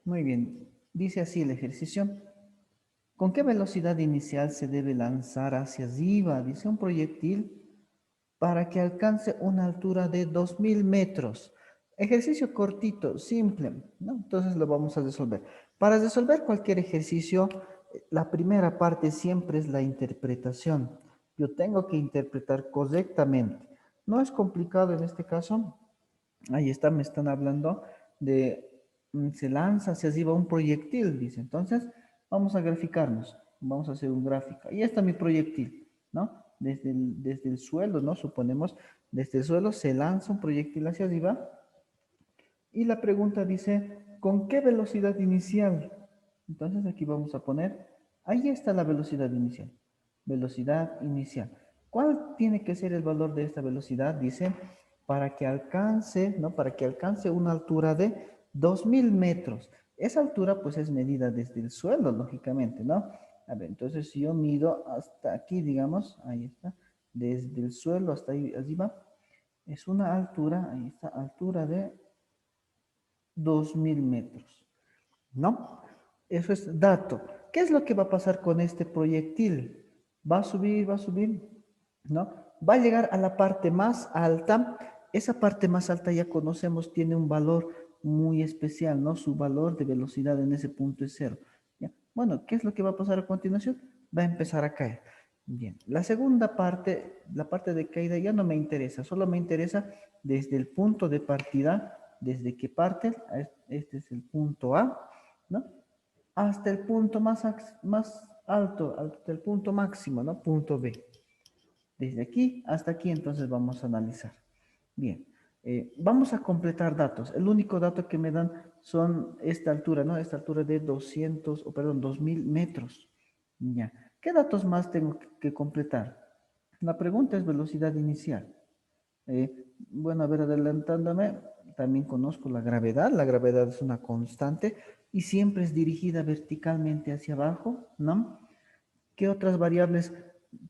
Muy bien. Dice así el ejercicio. ¿Con qué velocidad inicial se debe lanzar hacia arriba? Dice un proyectil para que alcance una altura de 2000 metros. Ejercicio cortito, simple, ¿no? Entonces lo vamos a resolver. Para resolver cualquier ejercicio, la primera parte siempre es la interpretación. Yo tengo que interpretar correctamente. No es complicado en este caso. Ahí está, me están hablando de, se lanza hacia arriba un proyectil, dice. Entonces, vamos a graficarnos. Vamos a hacer un gráfico. Ahí está mi proyectil, ¿no? Desde el suelo, ¿no? Suponemos, desde el suelo se lanza un proyectil hacia arriba. Y la pregunta dice, ¿con qué velocidad inicial? Entonces aquí vamos a poner, ahí está la velocidad inicial. Velocidad inicial. ¿Cuál tiene que ser el valor de esta velocidad? Dice, para que alcance, ¿no? Para que alcance una altura de 2000 metros. Esa altura pues es medida desde el suelo, lógicamente, ¿no? A ver, entonces si yo mido hasta aquí, digamos, ahí está, desde el suelo hasta ahí arriba, es una altura, ahí está, altura de 2000 metros, ¿no? Eso es dato. ¿Qué es lo que va a pasar con este proyectil? Va a subir, ¿no? Va a llegar a la parte más alta. Esa parte más alta ya conocemos, tiene un valor muy especial, ¿no? Su valor de velocidad en ese punto es cero. ¿Ya? Bueno, ¿qué es lo que va a pasar a continuación? Va a empezar a caer. Bien, la segunda parte, la parte de caída ya no me interesa, solo me interesa desde el punto de partida, desde que parte, este es el punto A, ¿no? Hasta el punto más alto, hasta el punto máximo, ¿no? Punto B. Desde aquí hasta aquí, entonces vamos a analizar. Bien, vamos a completar datos. El único dato que me dan son esta altura, ¿no? Esta altura de 200, o perdón, 2000 metros. Ya. ¿Qué datos más tengo que completar? La pregunta es velocidad inicial. Bueno, a ver, adelantándome, también conozco la gravedad. La gravedad es una constante y siempre es dirigida verticalmente hacia abajo, ¿no? ¿Qué otras variables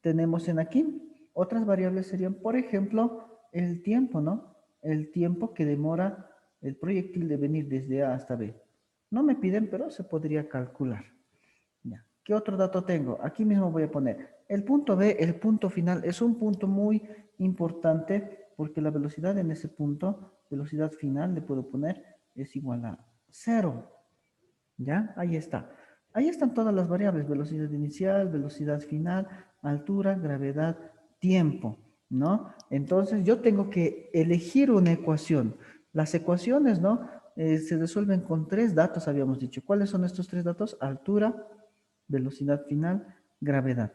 tenemos en aquí? Otras variables serían, por ejemplo, el tiempo, ¿no? El tiempo que demora el proyectil de venir desde A hasta B. No me piden, pero se podría calcular. Ya. ¿Qué otro dato tengo? Aquí mismo voy a poner el punto B, el punto final, es un punto muy importante porque la velocidad en ese punto, velocidad final, le puedo poner, es igual a cero. ¿Ya? Ahí está. Ahí están todas las variables, velocidad inicial, velocidad final, altura, gravedad, tiempo, ¿no? Entonces yo tengo que elegir una ecuación. Las ecuaciones, ¿no? Se resuelven con tres datos, habíamos dicho. ¿Cuáles son estos tres datos? Altura, velocidad final, gravedad.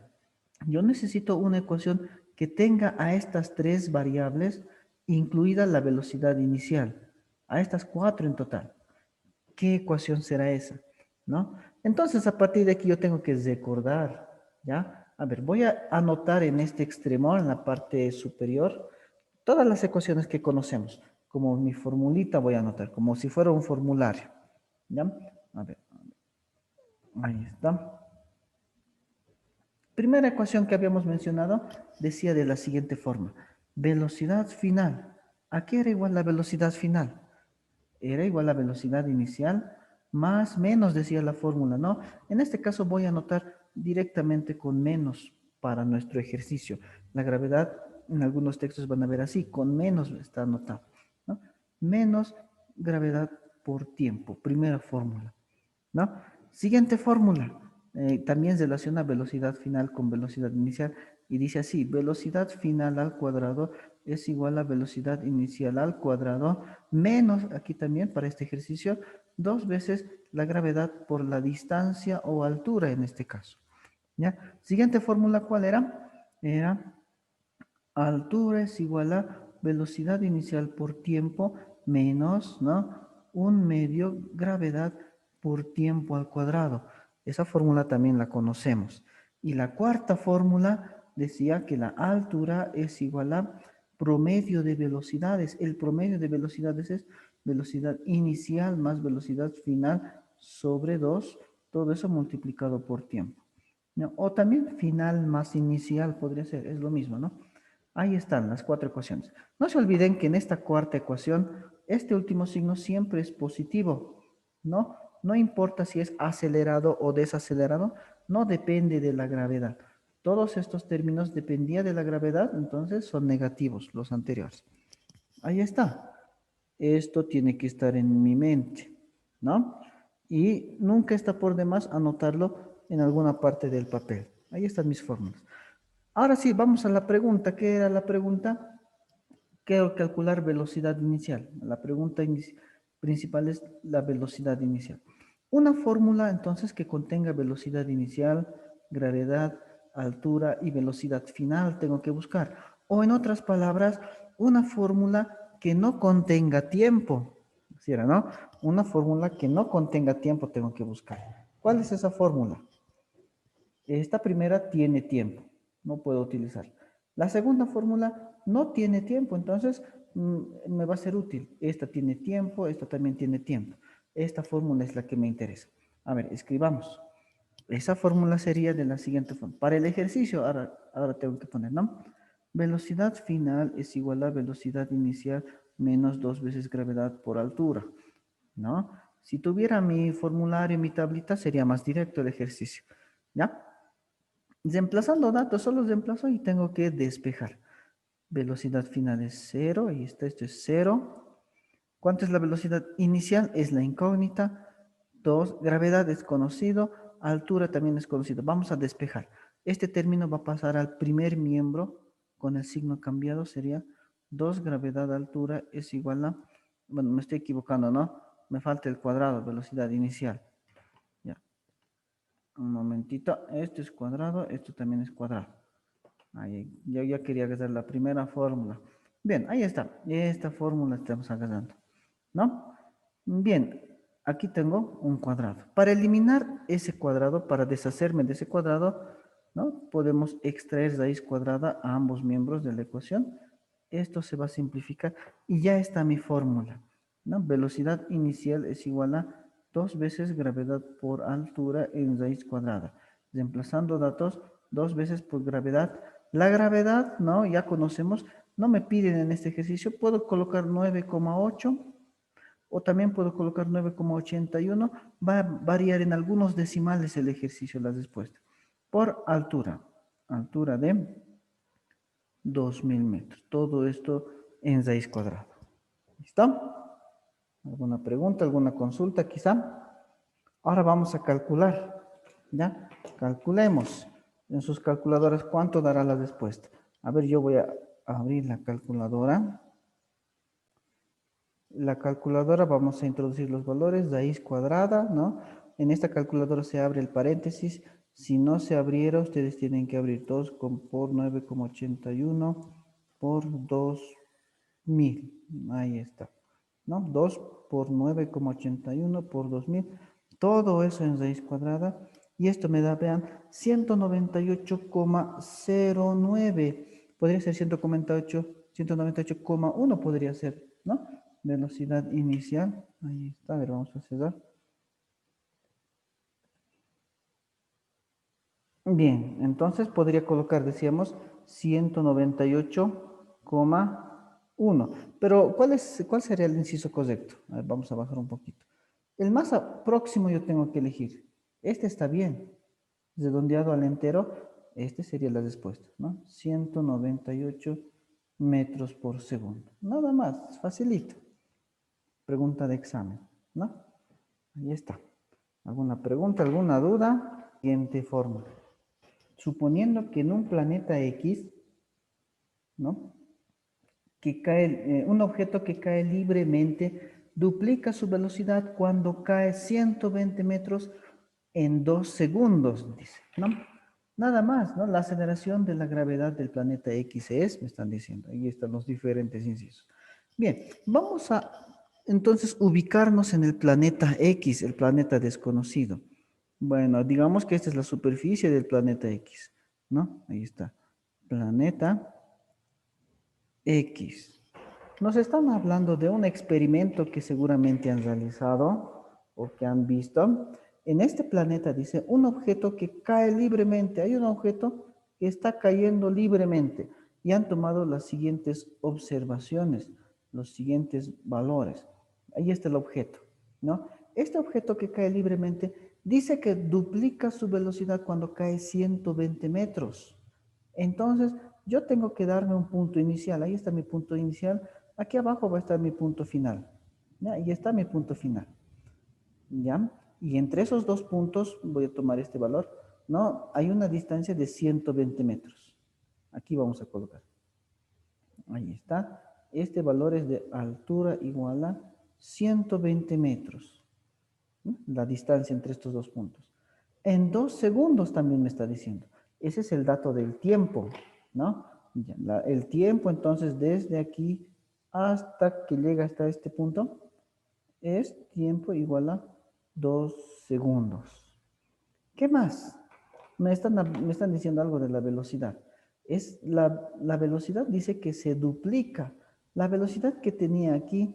Yo necesito una ecuación que tenga a estas tres variables, incluida la velocidad inicial, a estas cuatro en total. ¿Qué ecuación será esa? ¿No? Entonces, a partir de aquí yo tengo que recordar, ¿ya? A ver, voy a anotar en este extremo, en la parte superior, todas las ecuaciones que conocemos. Como mi formulita voy a anotar, como si fuera un formulario, ¿ya? A ver, ahí está. Primera ecuación que habíamos mencionado decía de la siguiente forma. Velocidad final. ¿A qué era igual la velocidad final? Era igual a velocidad inicial más menos, decía la fórmula, ¿no? En este caso voy a anotar directamente con menos para nuestro ejercicio. La gravedad, en algunos textos van a ver así, con menos está anotado, ¿no? Menos gravedad por tiempo, primera fórmula, ¿no? Siguiente fórmula, también relaciona velocidad final con velocidad inicial y dice así, velocidad final al cuadrado es igual a velocidad inicial al cuadrado menos, aquí también para este ejercicio, dos veces la gravedad por la distancia o altura en este caso. ¿Ya? Siguiente fórmula, ¿cuál era? Era altura es igual a velocidad inicial por tiempo menos, ¿no? Un medio gravedad por tiempo al cuadrado. Esa fórmula también la conocemos. Y la cuarta fórmula decía que la altura es igual a promedio de velocidades. El promedio de velocidades es velocidad inicial más velocidad final sobre 2, todo eso multiplicado por tiempo. ¿No? O también final más inicial podría ser, es lo mismo, ¿no? Ahí están las cuatro ecuaciones. No se olviden que en esta cuarta ecuación, este último signo siempre es positivo, ¿no? No importa si es acelerado o desacelerado, no depende de la gravedad. Todos estos términos dependían de la gravedad, entonces son negativos los anteriores. Ahí está. Esto tiene que estar en mi mente, ¿no? Y nunca está por demás anotarlo en alguna parte del papel. Ahí están mis fórmulas. Ahora sí, vamos a la pregunta. ¿Qué era la pregunta? Quiero calcular velocidad inicial. La pregunta principal es la velocidad inicial. Una fórmula entonces que contenga velocidad inicial, gravedad, altura y velocidad final tengo que buscar. O en otras palabras, una fórmula que no contenga tiempo. ¿Sí era, no? Una fórmula que no contenga tiempo tengo que buscar. ¿Cuál es esa fórmula? Esta primera tiene tiempo, no puedo utilizar. La segunda fórmula no tiene tiempo, entonces me va a ser útil. Esta tiene tiempo, esta también tiene tiempo. Esta fórmula es la que me interesa. A ver, escribamos. Esa fórmula sería de la siguiente forma. Para el ejercicio, ahora tengo que poner, ¿no? Velocidad final es igual a velocidad inicial menos 2 veces gravedad por altura, ¿no? Si tuviera mi formulario, mi tablita, sería más directo el ejercicio, ¿ya? Reemplazando datos, solo reemplazo y tengo que despejar. Velocidad final es 0, y esto es 0. ¿Cuánto es la velocidad inicial? Es la incógnita. 2, gravedad es conocido, altura también es conocido. Vamos a despejar. Este término va a pasar al primer miembro con el signo cambiado, sería 2 gravedad altura es igual a, bueno, me estoy equivocando, ¿no? Me falta el cuadrado, velocidad inicial. Ya, un momentito, esto es cuadrado, esto también es cuadrado. Ahí, yo ya quería agarrar la primera fórmula. Bien, ahí está. Esta fórmula estamos agarrando, ¿no? Bien, aquí tengo un cuadrado. Para eliminar ese cuadrado, para deshacerme de ese cuadrado, ¿no? Podemos extraer raíz cuadrada a ambos miembros de la ecuación. Esto se va a simplificar y ya está mi fórmula, ¿no? Velocidad inicial es igual a 2 veces gravedad por altura en raíz cuadrada. Reemplazando datos, 2 veces por gravedad. La gravedad, ¿no? Ya conocemos, no me piden en este ejercicio, puedo colocar 9,8 o también puedo colocar 9,81. Va a variar en algunos decimales el ejercicio, la respuesta. Por altura, altura de 2000 metros. Todo esto en raíz cuadrada. ¿Listo? ¿Alguna pregunta, alguna consulta quizá? Ahora vamos a calcular. ¿Ya? Calculemos en sus calculadoras cuánto dará la respuesta. A ver, yo voy a abrir la calculadora. La calculadora vamos a introducir los valores, raíz cuadrada, ¿no? En esta calculadora se abre el paréntesis. Si no se abriera, ustedes tienen que abrir 2 por 9,81 por 2000. Ahí está, ¿no? 2 por 9,81 por 2000. Todo eso en raíz cuadrada. Y esto me da, vean, 198,09. Podría ser 198,1 podría ser, ¿no? Velocidad inicial. Ahí está, a ver, vamos a cerrar. Bien, entonces podría colocar, decíamos, 198,1. Pero, ¿cuál sería el inciso correcto? A ver, vamos a bajar un poquito. El más próximo yo tengo que elegir. Este está bien. Redondeado al entero, este sería la respuesta, ¿no? 198 metros por segundo. Nada más, facilito. Pregunta de examen, ¿no? Ahí está. ¿Alguna pregunta, alguna duda? Siguiente forma. Suponiendo que en un planeta X, ¿no? Que cae, un objeto que cae libremente duplica su velocidad cuando cae 120 metros en 2 segundos, dice, ¿no? Nada más, ¿no? La aceleración de la gravedad del planeta X es, me están diciendo, ahí están los diferentes incisos. Bien, vamos a entonces ubicarnos en el planeta X, el planeta desconocido. Bueno, digamos que esta es la superficie del planeta X, ¿no? Ahí está. Planeta X. Nos están hablando de un experimento que seguramente han realizado o que han visto. En este planeta dice un objeto que cae libremente. Hay un objeto que está cayendo libremente y han tomado las siguientes observaciones, los siguientes valores. Ahí está el objeto, ¿no? Este objeto que cae libremente dice que duplica su velocidad cuando cae 120 metros. Entonces, yo tengo que darme un punto inicial. Ahí está mi punto inicial. Aquí abajo va a estar mi punto final. ¿Ya? Ahí está mi punto final. ¿Ya? Y entre esos dos puntos, voy a tomar este valor, ¿no? Hay una distancia de 120 metros. Aquí vamos a colocar. Ahí está. Este valor es de altura igual a 120 metros. ¿No? La distancia entre estos dos puntos. En 2 segundos también me está diciendo. Ese es el dato del tiempo, ¿no? Ya, el tiempo, entonces, desde aquí hasta que llega hasta este punto, es tiempo igual a 2 segundos. ¿Qué más? Me están diciendo algo de la velocidad. Es la velocidad dice que se duplica. La velocidad que tenía aquí,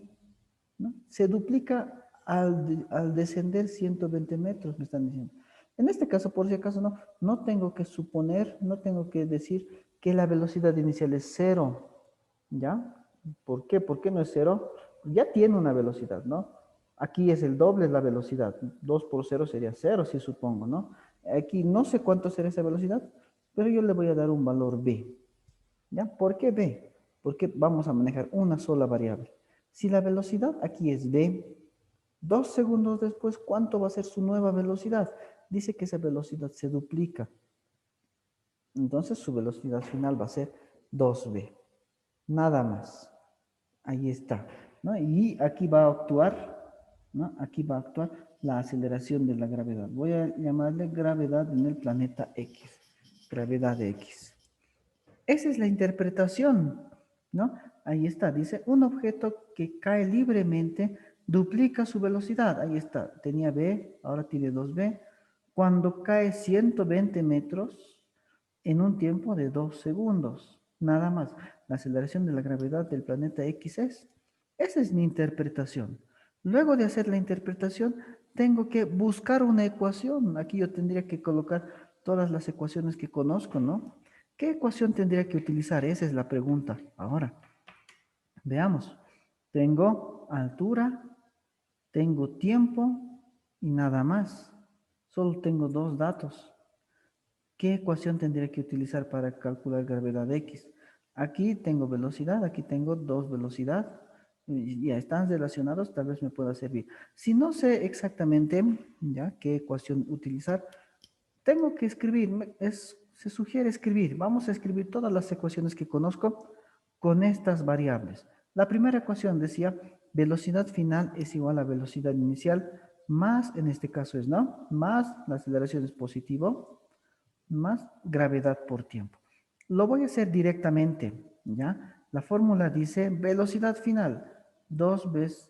¿no? Se duplica al descender 120 metros, me están diciendo. En este caso, por si acaso, no tengo que suponer, no tengo que decir que la velocidad inicial es cero, ¿ya? ¿Por qué? ¿Por qué no es cero? Ya tiene una velocidad, ¿no? Aquí es el doble de la velocidad. 2 por 0 sería 0, si supongo, ¿no? Aquí no sé cuánto será esa velocidad, pero yo le voy a dar un valor b. ¿Ya? ¿Por qué b? Porque vamos a manejar una sola variable. Si la velocidad aquí es b, 2 segundos después, ¿cuánto va a ser su nueva velocidad? Dice que esa velocidad se duplica. Entonces su velocidad final va a ser 2b. Nada más. Ahí está, ¿no? Y aquí va a actuar, ¿no? Aquí va a actuar la aceleración de la gravedad. Voy a llamarle gravedad en el planeta X. Gravedad X. Esa es la interpretación, ¿no? Ahí está, dice, un objeto que cae libremente duplica su velocidad. Ahí está, tenía b, ahora tiene 2b. Cuando cae 120 metros en un tiempo de 2 segundos. Nada más. La aceleración de la gravedad del planeta X es. Esa es mi interpretación. Luego de hacer la interpretación, tengo que buscar una ecuación. Aquí yo tendría que colocar todas las ecuaciones que conozco, ¿no? ¿Qué ecuación tendría que utilizar? Esa es la pregunta. Ahora, veamos. Tengo altura, tengo tiempo y nada más. Solo tengo dos datos. ¿Qué ecuación tendría que utilizar para calcular gravedad X? Aquí tengo velocidad, aquí tengo dos velocidad. Ya están relacionados, tal vez me pueda servir. Si no sé exactamente ya qué ecuación utilizar, tengo que escribir, se sugiere escribir. Vamos a escribir todas las ecuaciones que conozco con estas variables. La primera ecuación decía, velocidad final es igual a velocidad inicial más, en este caso es, ¿no? Más la aceleración es positivo, más gravedad por tiempo. Lo voy a hacer directamente, ¿ya? La fórmula dice velocidad final, 2 veces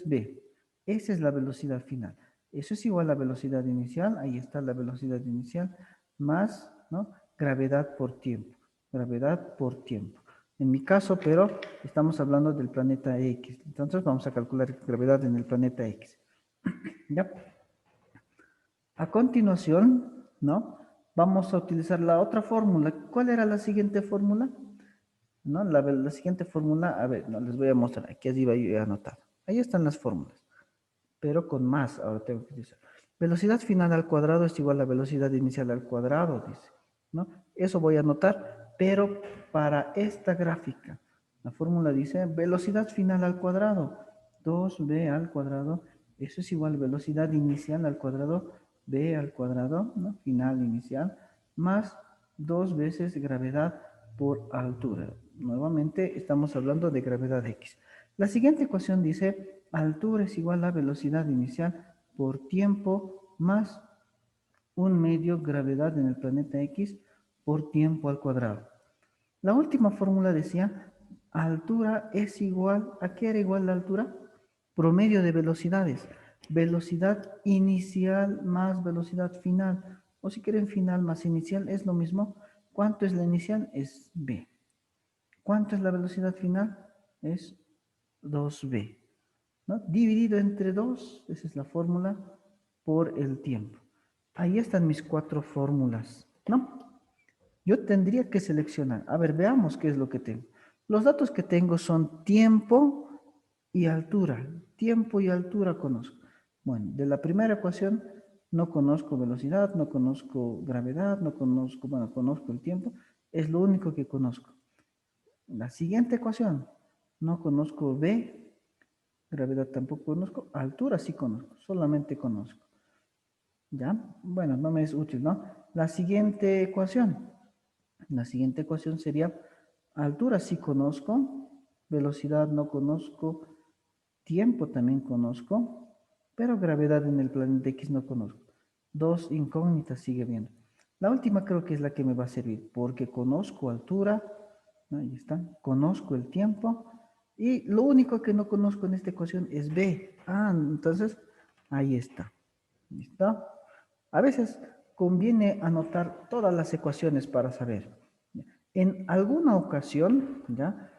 v. Esa es la velocidad final. Eso es igual a la velocidad inicial, ahí está la velocidad inicial, más, ¿no? Gravedad por tiempo, gravedad por tiempo. En mi caso, pero estamos hablando del planeta X. Entonces vamos a calcular gravedad en el planeta X. ¿Ya? A continuación, ¿no? Vamos a utilizar la otra fórmula. ¿Cuál era la siguiente fórmula? ¿No? La siguiente fórmula, a ver, no, les voy a mostrar. Aquí arriba yo he anotado. Ahí están las fórmulas, pero con más. Ahora tengo que decir. Velocidad final al cuadrado es igual a velocidad inicial al cuadrado, dice. ¿No? Eso voy a anotar, pero para esta gráfica. La fórmula dice velocidad final al cuadrado, 2b al cuadrado, eso es igual a velocidad inicial al cuadrado, b al cuadrado, ¿no? Final inicial, más 2 veces gravedad por altura. Nuevamente estamos hablando de gravedad X. La siguiente ecuación dice altura es igual a velocidad inicial por tiempo más un medio gravedad en el planeta X por tiempo al cuadrado. La última fórmula decía altura es igual, ¿a qué era igual la altura? Promedio de velocidades. Velocidad inicial más velocidad final. O si quieren final más inicial es lo mismo. ¿Cuánto es la inicial? Es b. ¿Cuánto es la velocidad final? Es 2b. ¿No? Dividido entre 2, esa es la fórmula, por el tiempo. Ahí están mis 4 fórmulas, ¿no? Yo tendría que seleccionar. A ver, veamos qué es lo que tengo. Los datos que tengo son tiempo y altura. Tiempo y altura conozco. Bueno, de la primera ecuación no conozco velocidad, no conozco gravedad, no conozco, bueno, conozco el tiempo, es lo único que conozco. La siguiente ecuación, no conozco V, gravedad tampoco conozco, altura sí conozco, solamente conozco. ¿Ya? Bueno, no me es útil, ¿no? La siguiente ecuación sería altura sí conozco, velocidad no conozco, tiempo también conozco, pero gravedad en el planeta X no conozco. Dos incógnitas sigue viendo. La última creo que es la que me va a servir, porque conozco altura, ¿no? Ahí está, conozco el tiempo, y lo único que no conozco en esta ecuación es B. Ah, entonces, ahí está. ¿Listo? A veces conviene anotar todas las ecuaciones para saber. En alguna ocasión, ¿ya?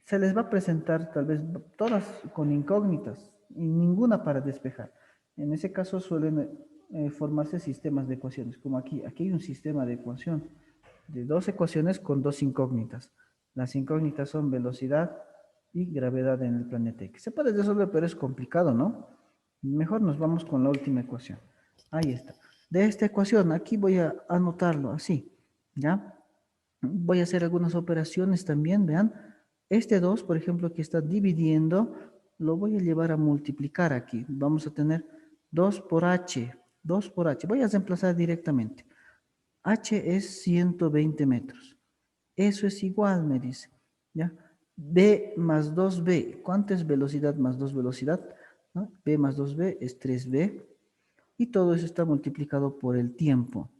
Se les va a presentar tal vez todas con incógnitas y ninguna para despejar. En ese caso suelen formarse sistemas de ecuaciones, como aquí. Aquí hay un sistema de ecuación de dos ecuaciones con dos incógnitas. Las incógnitas son velocidad y gravedad en el planeta X. Se puede resolver, pero es complicado, ¿no? Mejor nos vamos con la última ecuación. Ahí está. De esta ecuación, aquí voy a anotarlo así, ¿ya? Voy a hacer algunas operaciones también, vean. Este 2, por ejemplo, que está dividiendo, lo voy a llevar a multiplicar aquí. Vamos a tener 2 por h, 2 por h. Voy a reemplazar directamente. H es 120 metros. Eso es igual, me dice. ¿Ya? B más 2B. ¿Cuánto es velocidad más 2 velocidad? ¿No? B más 2B es 3B. Y todo eso está multiplicado por el tiempo.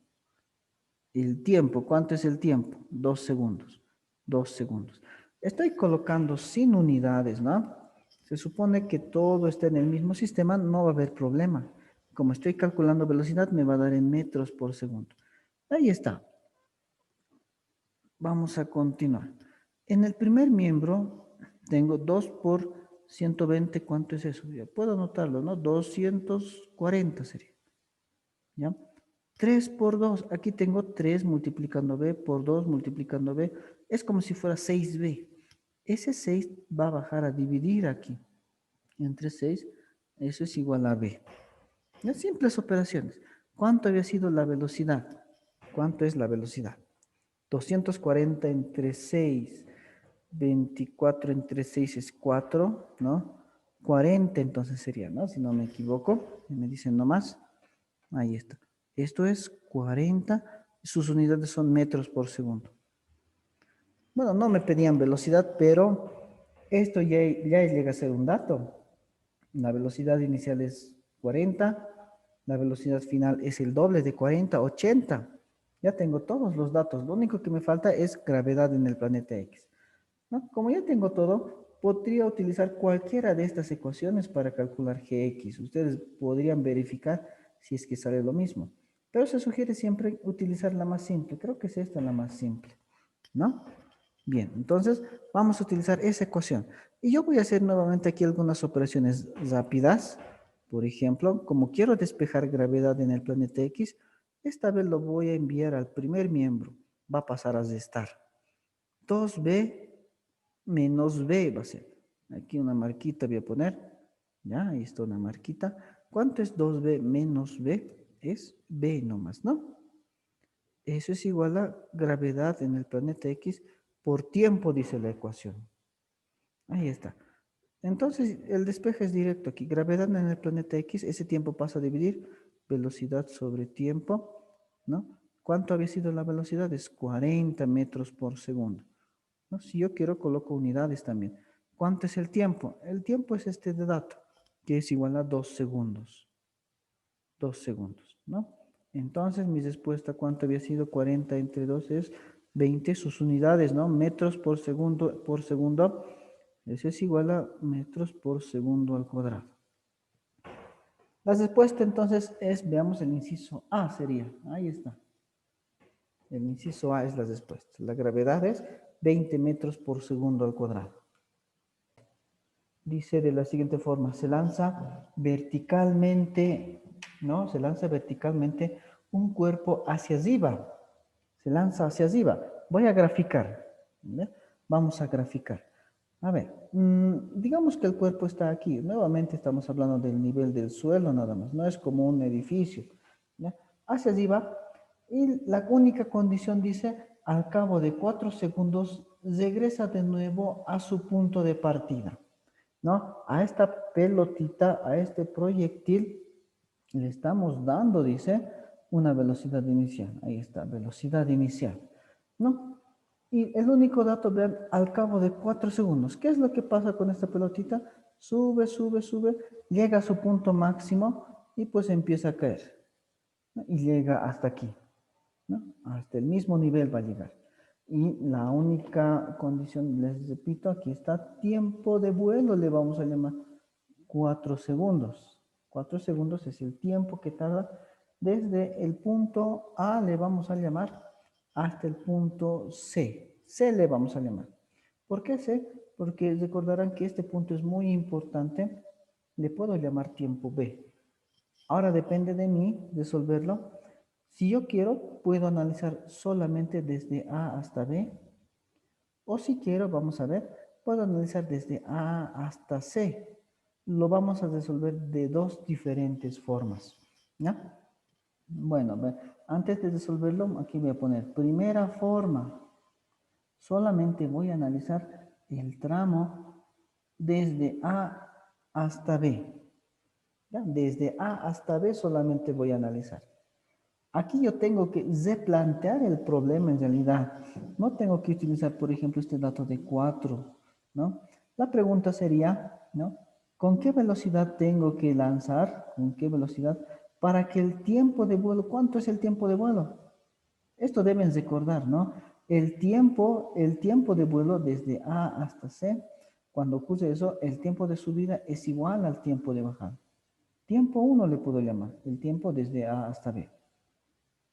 El tiempo, ¿cuánto es el tiempo? 2 segundos. 2 segundos. Estoy colocando sin unidades, ¿no? Se supone que todo está en el mismo sistema, no va a haber problema. Como estoy calculando velocidad, me va a dar en metros por segundo. Ahí está. Vamos a continuar. En el primer miembro tengo 2 por 120. ¿Cuánto es eso? Ya puedo anotarlo, ¿no? 240 sería. ¿Ya? 3 por 2. Aquí tengo 3 multiplicando b por 2 multiplicando b. Es como si fuera 6b. Ese 6 va a bajar a dividir aquí. Entre 6, eso es igual a b. Las simples operaciones. ¿Cuánto había sido la velocidad? ¿Cuánto es la velocidad? 240 entre 6, 24 entre 6 es 4, ¿no? 40 entonces sería, ¿no? Si no me equivoco, me dicen nomás. Ahí está. Esto es 40, sus unidades son metros por segundo. Bueno, no me pedían velocidad, pero esto ya llega a ser un dato. La velocidad inicial es 40, la velocidad final es el doble de 40, 80. Ya tengo todos los datos. Lo único que me falta es gravedad en el planeta X. ¿No? Como ya tengo todo, podría utilizar cualquiera de estas ecuaciones para calcular Gx. Ustedes podrían verificar si es que sale lo mismo. Pero se sugiere siempre utilizar la más simple. Creo que es esta la más simple, ¿no? Bien, entonces vamos a utilizar esa ecuación. Y yo voy a hacer nuevamente aquí algunas operaciones rápidas. Por ejemplo, como quiero despejar gravedad en el planeta X, esta vez lo voy a enviar al primer miembro. Va a pasar a restar. 2b menos b va a ser. Aquí una marquita voy a poner. Ya, ahí está una marquita. ¿Cuánto es 2b menos b? Es b nomás, ¿no? Eso es igual a gravedad en el planeta X por tiempo, dice la ecuación. Ahí está. Entonces, el despeje es directo aquí. Gravedad en el planeta X, ese tiempo pasa a dividir velocidad sobre tiempo, ¿no? ¿Cuánto había sido la velocidad? Es 40 metros por segundo, ¿no? Si yo quiero, coloco unidades también. ¿Cuánto es el tiempo? El tiempo es este de dato, que es igual a 2 segundos. 2 segundos, ¿no? Entonces, mi respuesta, ¿cuánto había sido? 40 entre 2 es 20, sus unidades, ¿no? Metros por segundo, por segundo. Eso es igual a metros por segundo al cuadrado. La respuesta entonces es, veamos el inciso A sería, ahí está. El inciso A es la respuesta. La gravedad es 20 metros por segundo al cuadrado. Dice de la siguiente forma, se lanza verticalmente, ¿no? Se lanza verticalmente un cuerpo hacia arriba. Se lanza hacia arriba. Voy a graficar. ¿Ve? Vamos a graficar. A ver, digamos que el cuerpo está aquí. Nuevamente estamos hablando del nivel del suelo nada más. No es como un edificio. ¿Ya? Hacia arriba. Y la única condición dice, al cabo de 4 segundos, regresa de nuevo a su punto de partida. ¿No? A esta pelotita, a este proyectil, le estamos dando, dice, una velocidad inicial. Ahí está, velocidad inicial. ¿No? Y el único dato, vean, al cabo de 4 segundos. ¿Qué es lo que pasa con esta pelotita? Sube, sube, sube, llega a su punto máximo y pues empieza a caer. ¿No? Y llega hasta aquí. ¿No? Hasta el mismo nivel va a llegar. Y la única condición, les repito, aquí está tiempo de vuelo, le vamos a llamar 4 segundos. 4 segundos es el tiempo que tarda desde el punto A, le vamos a llamar, hasta el punto C. C le vamos a llamar. ¿Por qué C? Porque recordarán que este punto es muy importante. Le puedo llamar tiempo B. Ahora depende de mí resolverlo. Si yo quiero, puedo analizar solamente desde A hasta B. O si quiero, vamos a ver, puedo analizar desde A hasta C. Lo vamos a resolver de dos diferentes formas. ¿Ya? Bueno, antes de resolverlo, aquí voy a poner primera forma. Solamente voy a analizar el tramo desde A hasta B. ¿Ya? Desde A hasta B solamente voy a analizar. Aquí yo tengo que replantear el problema en realidad. No tengo que utilizar, por ejemplo, este dato de 4, ¿no? La pregunta sería, ¿no? ¿Con qué velocidad tengo que lanzar? ¿Con qué velocidad? Para que el tiempo de vuelo, ¿cuánto es el tiempo de vuelo? Esto deben recordar, ¿no? El tiempo de vuelo desde A hasta C, cuando ocurre eso, el tiempo de subida es igual al tiempo de bajada. Tiempo 1 le puedo llamar, el tiempo desde A hasta B.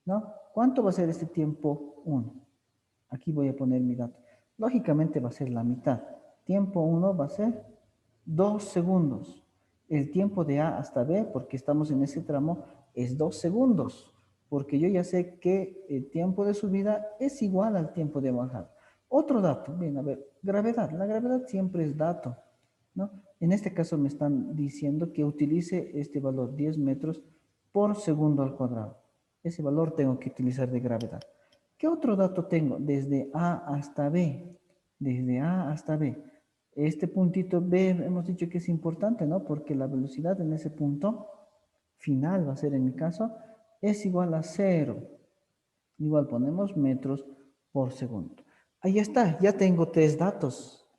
¿No? ¿Cuánto va a ser este tiempo 1? Aquí voy a poner mi dato. Lógicamente va a ser la mitad. Tiempo 1 va a ser 2 segundos. El tiempo de A hasta B, porque estamos en ese tramo, es 2 segundos. Porque yo ya sé que el tiempo de subida es igual al tiempo de bajada. Otro dato, bien, a ver, gravedad. La gravedad siempre es dato, ¿no? En este caso me están diciendo que utilice este valor 10 metros por segundo al cuadrado. Ese valor tengo que utilizar de gravedad. ¿Qué otro dato tengo? Desde A hasta B. Desde A hasta B. Este puntito B hemos dicho que es importante, ¿no? Porque la velocidad en ese punto final va a ser en mi caso, es igual a 0. Igual ponemos metros por segundo. Ahí está, ya tengo tres datos,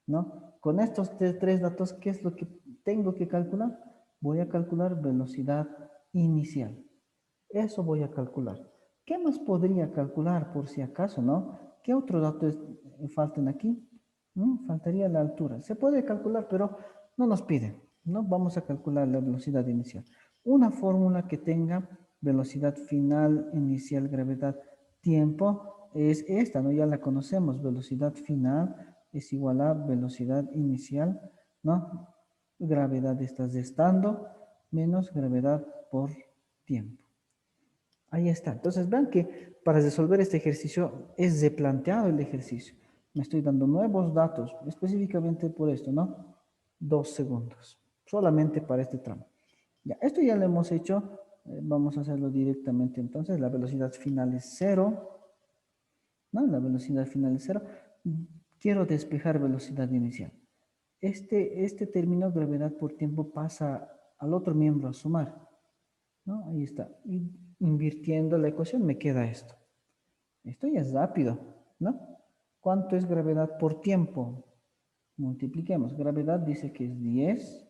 ¿no? Con estos tres datos, ¿qué es lo que tengo que calcular? Voy a calcular velocidad inicial. Eso voy a calcular. ¿Qué más podría calcular por si acaso, no? ¿Qué otros datos faltan aquí? Faltaría la altura. Se puede calcular, pero no nos piden, ¿no? Vamos a calcular la velocidad inicial. Una fórmula que tenga velocidad final, inicial, gravedad, tiempo, es esta, ¿no? Ya la conocemos. Velocidad final es igual a velocidad inicial, ¿no? Gravedad está restando menos gravedad por tiempo. Ahí está. Entonces, vean que para resolver este ejercicio es replanteado el ejercicio. Me estoy dando nuevos datos, específicamente por esto, ¿no? 2 segundos, solamente para este tramo. Ya, esto ya lo hemos hecho. Vamos a hacerlo directamente. Entonces, la velocidad final es 0, ¿no? La velocidad final es 0. Quiero despejar velocidad inicial. Este término, gravedad por tiempo, pasa al otro miembro a sumar, ¿no? Ahí está. Y invirtiendo la ecuación me queda esto. Esto ya es rápido, ¿no? ¿Cuánto es gravedad por tiempo? Multipliquemos. Gravedad dice que es 10,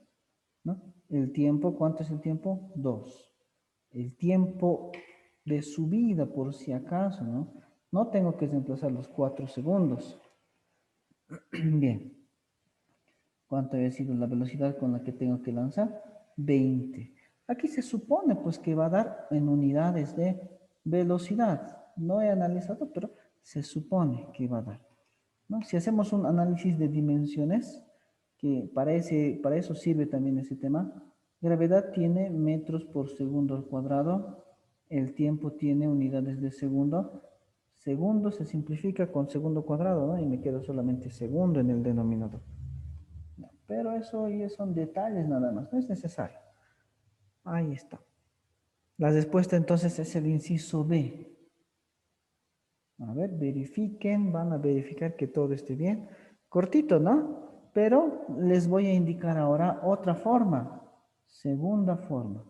¿no? El tiempo, ¿cuánto es el tiempo? 2. El tiempo de subida, por si acaso, ¿no? No tengo que reemplazar los 4 segundos. Bien. ¿Cuánto había sido la velocidad con la que tengo que lanzar? 20. Aquí se supone pues que va a dar en unidades de velocidad. No he analizado, pero se supone que va a dar, ¿no? Si hacemos un análisis de dimensiones, que para eso sirve también ese tema, gravedad tiene metros por segundo al cuadrado, el tiempo tiene unidades de segundo, Segundo se simplifica con segundo cuadrado, ¿no? Y me queda solamente segundo en el denominador. Pero eso ya son detalles nada más, no es necesario. Ahí está. La respuesta entonces es el inciso B. A ver, verifiquen, van a verificar que todo esté bien. Cortito, ¿no? Pero les voy a indicar ahora otra forma. Segunda forma.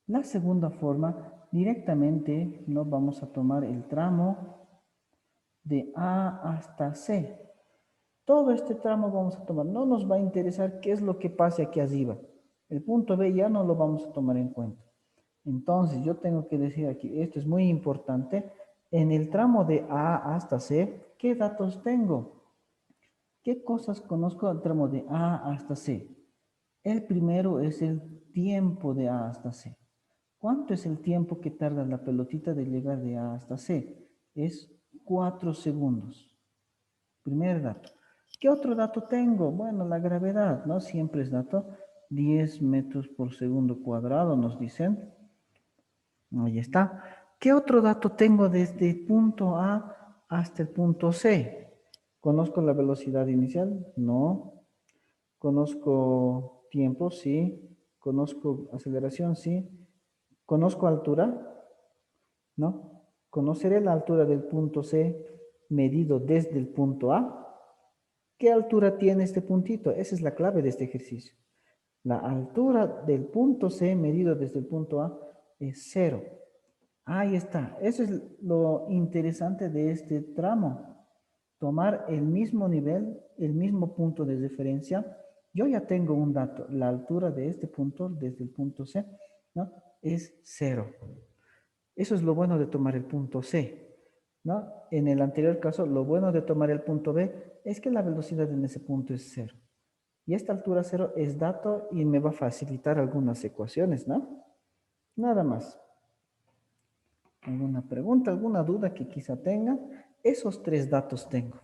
La segunda forma, directamente nos vamos a tomar el tramo de A hasta C. Todo este tramo vamos a tomar. No nos va a interesar qué es lo que pase aquí arriba. El punto B ya no lo vamos a tomar en cuenta. Entonces, yo tengo que decir aquí, esto es muy importante, en el tramo de A hasta C, ¿qué datos tengo? ¿Qué cosas conozco al tramo de A hasta C? El primero es el tiempo de A hasta C. ¿Cuánto es el tiempo que tarda la pelotita de llegar de A hasta C? Es 4 segundos. Primer dato. ¿Qué otro dato tengo? Bueno, la gravedad, ¿no? Siempre es dato. 10 metros por segundo cuadrado, nos dicen. Ahí está. ¿Qué otro dato tengo desde el punto A hasta el punto C? ¿Conozco la velocidad inicial? No. ¿Conozco tiempo? Sí. ¿Conozco aceleración? Sí. ¿Conozco altura? ¿No? ¿Conoceré la altura del punto C medido desde el punto A? ¿Qué altura tiene este puntito? Esa es la clave de este ejercicio. La altura del punto C medido desde el punto A es 0. Ahí está. Eso es lo interesante de este tramo. Tomar el mismo nivel, el mismo punto de referencia. Yo ya tengo un dato. La altura de este punto, desde el punto C, ¿no? Es 0. Eso es lo bueno de tomar el punto C, ¿no? En el anterior caso, lo bueno de tomar el punto B es que la velocidad en ese punto es 0. Y esta altura 0 es dato y me va a facilitar algunas ecuaciones, ¿no? Nada más. ¿Alguna pregunta, alguna duda que quizá tenga? Esos tres datos tengo.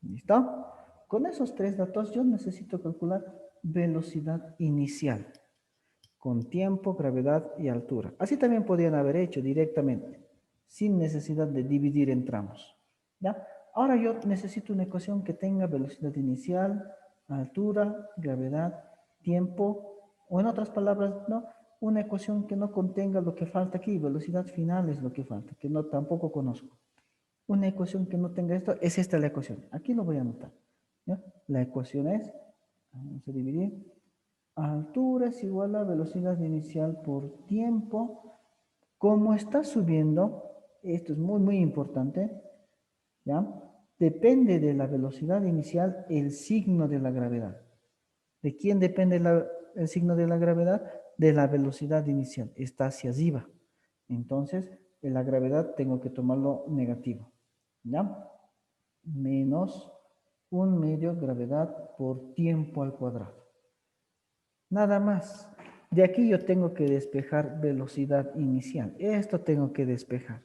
¿Listo? Con esos tres datos yo necesito calcular velocidad inicial, con tiempo, gravedad y altura. Así también podrían haber hecho directamente, sin necesidad de dividir en tramos. ¿Ya? Ahora yo necesito una ecuación que tenga velocidad inicial, altura, gravedad, tiempo, o en otras palabras, ¿no? Una ecuación que no contenga lo que falta aquí, velocidad final es lo que falta, que no tampoco conozco. Una ecuación que no tenga esto, es esta la ecuación. Aquí lo voy a anotar. ¿Ya? La ecuación es, vamos a dividir, altura es igual a velocidad inicial por tiempo. Como está subiendo, esto es muy, muy importante, ¿ya? Depende de la velocidad inicial el signo de la gravedad. ¿De quién depende el signo de la gravedad? De la velocidad inicial. Está hacia arriba. Entonces, en la gravedad tengo que tomarlo negativo. ¿Ya? Menos 1/2 gravedad por tiempo al cuadrado. Nada más. De aquí yo tengo que despejar velocidad inicial. Esto tengo que despejar.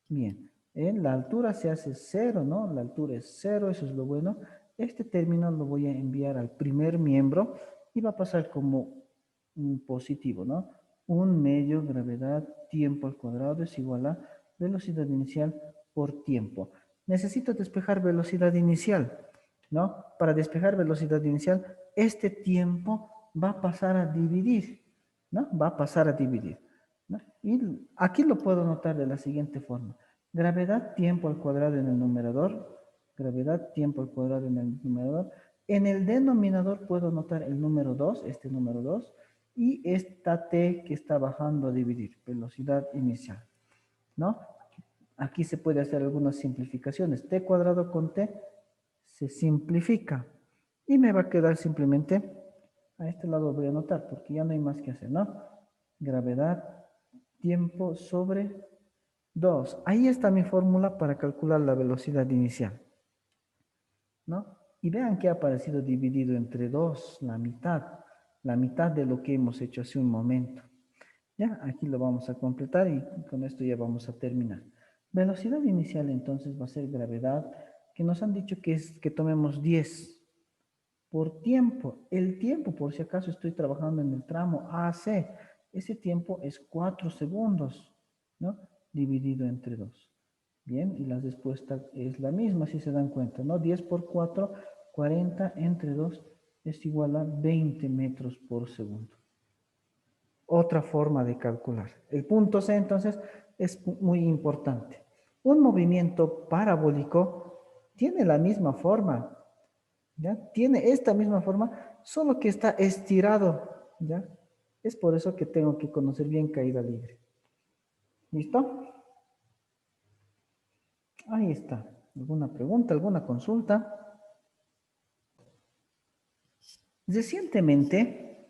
Bien. La altura se hace 0, ¿no? La altura es 0, eso es lo bueno. Este término lo voy a enviar al primer miembro y va a pasar como un positivo, ¿no? 1/2 gravedad tiempo al cuadrado es igual a velocidad inicial por tiempo. Necesito despejar velocidad inicial, ¿no? Para despejar velocidad inicial, este tiempo va a pasar a dividir, ¿no? Va a pasar a dividir, ¿no? Y aquí lo puedo notar de la siguiente forma. Gravedad, tiempo al cuadrado en el numerador. Gravedad, tiempo al cuadrado en el numerador. En el denominador puedo notar el número 2, este número 2, y esta t que está bajando a dividir, velocidad inicial, ¿no? Aquí se puede hacer algunas simplificaciones. T cuadrado con t se simplifica y me va a quedar simplemente, a este lado voy a anotar porque ya no hay más que hacer, ¿no? Gravedad, tiempo sobre 2. Ahí está mi fórmula para calcular la velocidad inicial, ¿no? Y vean que ha aparecido dividido entre 2, la mitad de lo que hemos hecho hace un momento. Ya, aquí lo vamos a completar y con esto ya vamos a terminar. Velocidad inicial entonces va a ser gravedad, que nos han dicho que es que tomemos 10 por tiempo. El tiempo, por si acaso estoy trabajando en el tramo AC, ese tiempo es 4 segundos, ¿no? dividido entre 2. Bien, y la respuesta es la misma, si se dan cuenta, ¿no? 10 por 4, 40 entre 2 es igual a 20 metros por segundo. Otra forma de calcular. El punto C, entonces, es muy importante. Un movimiento parabólico tiene la misma forma, ¿ya? Tiene esta misma forma, solo que está estirado, ¿ya? Es por eso que tengo que conocer bien caída libre. ¿Listo? Ahí está. ¿Alguna pregunta, alguna consulta? Recientemente,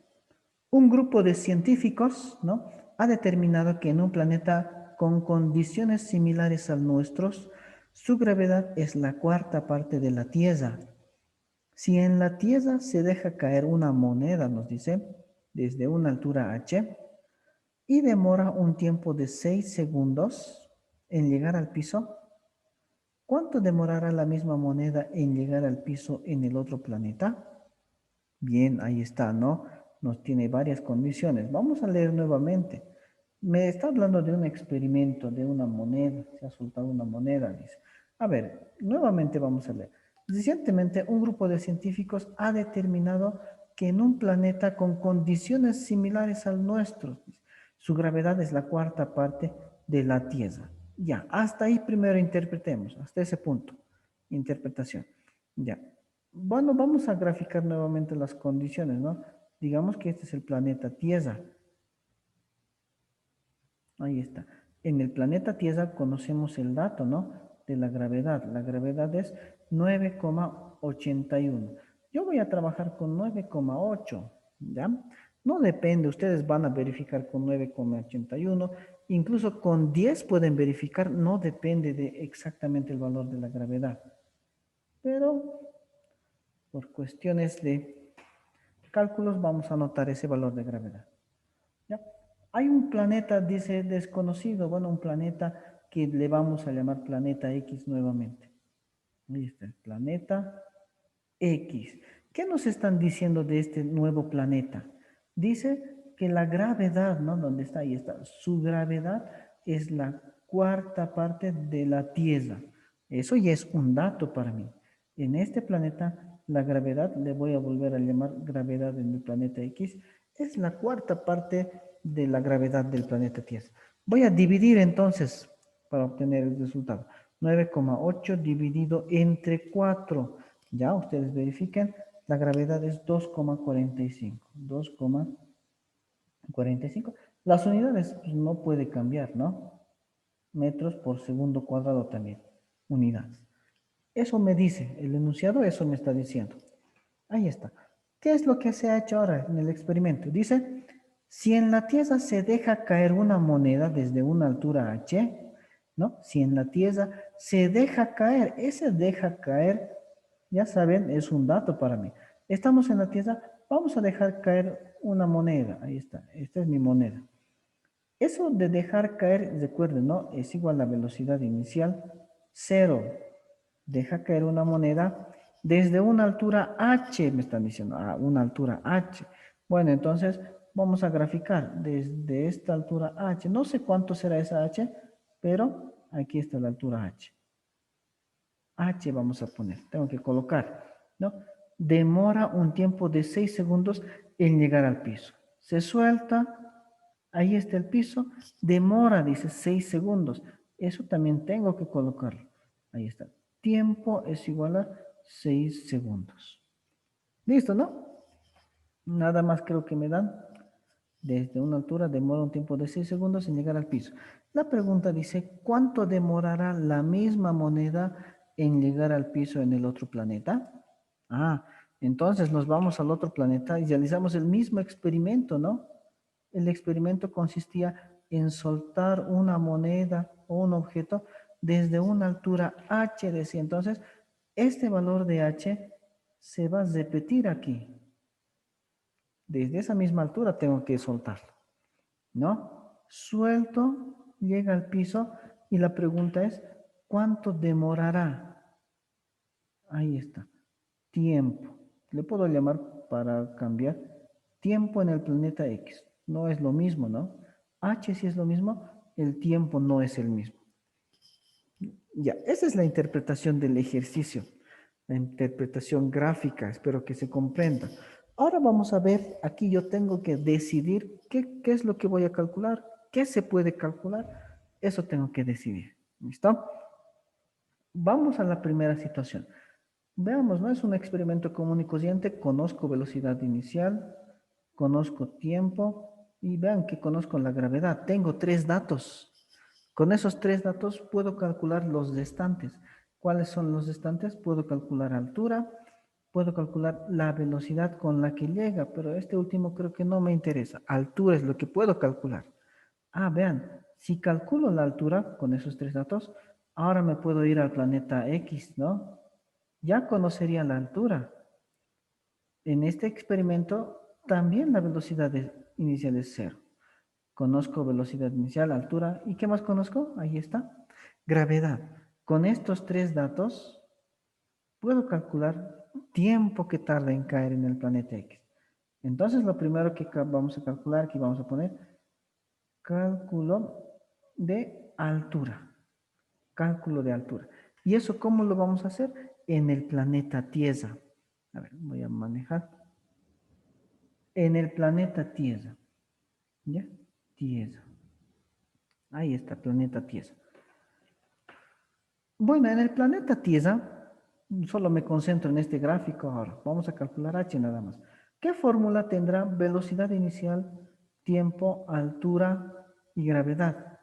un grupo de científicos, ¿no?, ha determinado que en un planeta con condiciones similares a nuestros, su gravedad es la cuarta parte de la Tierra. Si en la Tierra se deja caer una moneda, nos dice, desde una altura h, y demora un tiempo de 6 segundos en llegar al piso, ¿cuánto demorará la misma moneda en llegar al piso en el otro planeta? Bien, ahí está, ¿no? Nos tiene varias condiciones. Vamos a leer nuevamente. Me está hablando de un experimento, de una moneda. Se ha soltado una moneda, dice. A ver, nuevamente vamos a leer. Recientemente, un grupo de científicos ha determinado que en un planeta con condiciones similares al nuestro, su gravedad es la cuarta parte de la Tierra. Ya, hasta ahí primero interpretemos, hasta ese punto. Interpretación. Ya. Bueno, vamos a graficar nuevamente las condiciones, ¿no? Digamos que este es el planeta Tierra. Ahí está. En el planeta Tierra conocemos el dato, ¿no? De la gravedad. La gravedad es 9,81. Yo voy a trabajar con 9,8, ¿ya? No depende, ustedes van a verificar con 9,81. Incluso con 10 pueden verificar, no depende de exactamente el valor de la gravedad. Pero por cuestiones de cálculos vamos a anotar ese valor de gravedad. ¿Ya? Hay un planeta, dice, desconocido, bueno, un planeta que le vamos a llamar planeta X nuevamente. Ahí está, el planeta X. ¿Qué nos están diciendo de este nuevo planeta? Dice que la gravedad, ¿no? ¿Dónde está? Ahí está. Su gravedad es la cuarta parte de la Tierra. Eso ya es un dato para mí. En este planeta, la gravedad, le voy a volver a llamar gravedad en el planeta X, es la cuarta parte de la gravedad del planeta Tierra. Voy a dividir entonces para obtener el resultado. 9,8 dividido entre 4. Ya, ustedes verifiquen, la gravedad es 2,45. 2,45. Las unidades pues, no puede cambiar, ¿no? Metros por segundo cuadrado también. Unidades. Eso me dice, el enunciado eso me está diciendo. Ahí está. ¿Qué es lo que se ha hecho ahora en el experimento? Dice, si en la Tierra se deja caer una moneda desde una altura h, ¿no? Si en la Tierra se deja caer, ese deja caer, ya saben, es un dato para mí. Estamos en la Tierra, vamos a dejar caer una moneda. Ahí está, esta es mi moneda. Eso de dejar caer, recuerden, ¿no? Es igual a la velocidad inicial, 0. Deja caer una moneda desde una altura h, me están diciendo, a una altura h. Bueno, entonces vamos a graficar desde esta altura h. No sé cuánto será esa h, pero aquí está la altura h. H vamos a poner, tengo que colocar, ¿no? Demora un tiempo de 6 segundos en llegar al piso. Se suelta, ahí está el piso, demora, dice 6 segundos. Eso también tengo que colocarlo. Ahí está. Tiempo es igual a 6 segundos. ¿Listo, no? Nada más creo que me dan. Desde una altura demora un tiempo de 6 segundos en llegar al piso. La pregunta dice, ¿cuánto demorará la misma moneda en llegar al piso en el otro planeta? Ah, entonces nos vamos al otro planeta y realizamos el mismo experimento, ¿no? El experimento consistía en soltar una moneda o un objeto desde una altura h, decía. Entonces, este valor de h se va a repetir aquí. Desde esa misma altura tengo que soltarlo, ¿no? Suelto, llega al piso y la pregunta es, ¿cuánto demorará? Ahí está. Tiempo. Le puedo llamar para cambiar tiempo en el planeta X. No es lo mismo, ¿no? H sí es lo mismo, el tiempo no es el mismo. Ya, esa es la interpretación del ejercicio, la interpretación gráfica, espero que se comprenda. Ahora vamos a ver, aquí yo tengo que decidir qué es lo que voy a calcular, qué se puede calcular, eso tengo que decidir. ¿Listo? Vamos a la primera situación. Veamos, ¿no? Es un experimento común y corriente, conozco velocidad inicial, conozco tiempo y vean que conozco la gravedad. Tengo 3 datos. Con esos 3 datos puedo calcular los restantes. ¿Cuáles son los restantes? Puedo calcular altura, puedo calcular la velocidad con la que llega, pero este último creo que no me interesa. Altura es lo que puedo calcular. Ah, vean, si calculo la altura con esos 3 datos, ahora me puedo ir al planeta X, ¿no? Ya conocería la altura. En este experimento también la velocidad inicial es cero. Conozco velocidad inicial, altura, ¿y qué más conozco? Ahí está. Gravedad. Con estos 3 datos puedo calcular tiempo que tarda en caer en el planeta X. Entonces lo primero que vamos a calcular, aquí vamos a poner cálculo de altura. Cálculo de altura. ¿Y eso cómo lo vamos a hacer? En el planeta Tierra. A ver, voy a manejar. En el planeta Tierra. ¿Ya? Tierra. Ahí está, planeta Tierra. Bueno, en el planeta Tierra, solo me concentro en este gráfico ahora. Vamos a calcular H nada más. ¿Qué fórmula tendrá velocidad inicial, tiempo, altura y gravedad?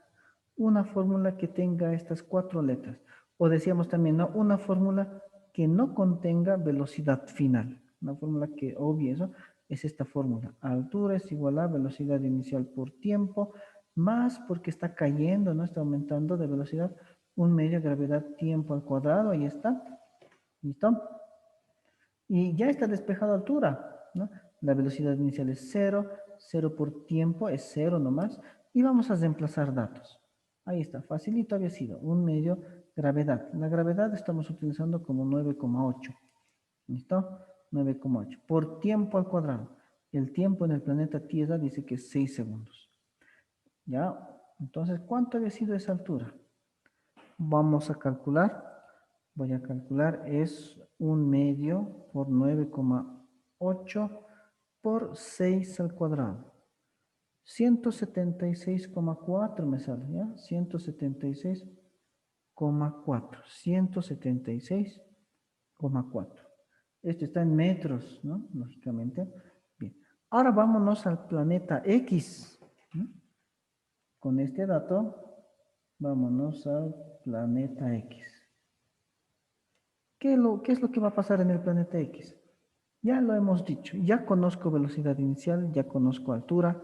Una fórmula que tenga estas 4 letras. O decíamos también, ¿no? Una fórmula que no contenga velocidad final. Una fórmula que obvie eso es esta fórmula. Altura es igual a velocidad inicial por tiempo, más porque está cayendo, ¿no? Está aumentando de velocidad, 1/2 gravedad tiempo al cuadrado. Ahí está. ¿Listo? Y ya está despejado altura, ¿no? La velocidad inicial es 0, 0 por tiempo es 0 nomás, y vamos a reemplazar datos. Ahí está, facilito había sido, 1/2 gravedad. La gravedad estamos utilizando como 9,8. ¿Listo? 9,8. Por tiempo al cuadrado. El tiempo en el planeta Tierra dice que es 6 segundos. ¿Ya? Entonces, ¿cuánto había sido esa altura? Vamos a calcular. Voy a calcular, es 1/2 por 9,8 por 6 al cuadrado. 176,4 me sale, ¿ya? 176,4. 176,4. Esto está en metros, ¿no? Lógicamente. Bien. Ahora vámonos al planeta X, ¿no? Con este dato, vámonos al planeta X. ¿Qué es lo que va a pasar en el planeta X? Ya lo hemos dicho, ya conozco velocidad inicial, ya conozco altura,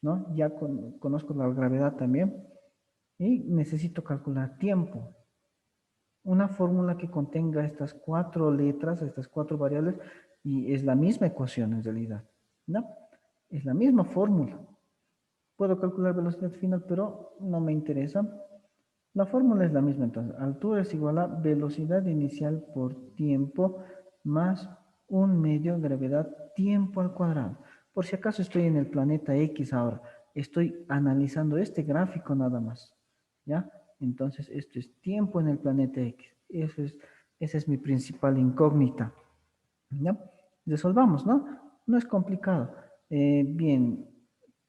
¿no? Ya conozco la gravedad también y necesito calcular tiempo. Una fórmula que contenga estas 4 letras, estas 4 variables, y es la misma ecuación en realidad, ¿no? Es la misma fórmula. Puedo calcular velocidad final, pero no me interesa. La fórmula es la misma entonces. Altura es igual a velocidad inicial por tiempo más 1/2 gravedad tiempo al cuadrado. Por si acaso estoy en el planeta X ahora. Estoy analizando este gráfico nada más. ¿Ya? Entonces esto es tiempo en el planeta X. Esa es mi principal incógnita. ¿Ya? Resolvamos, ¿no? No es complicado. Bien,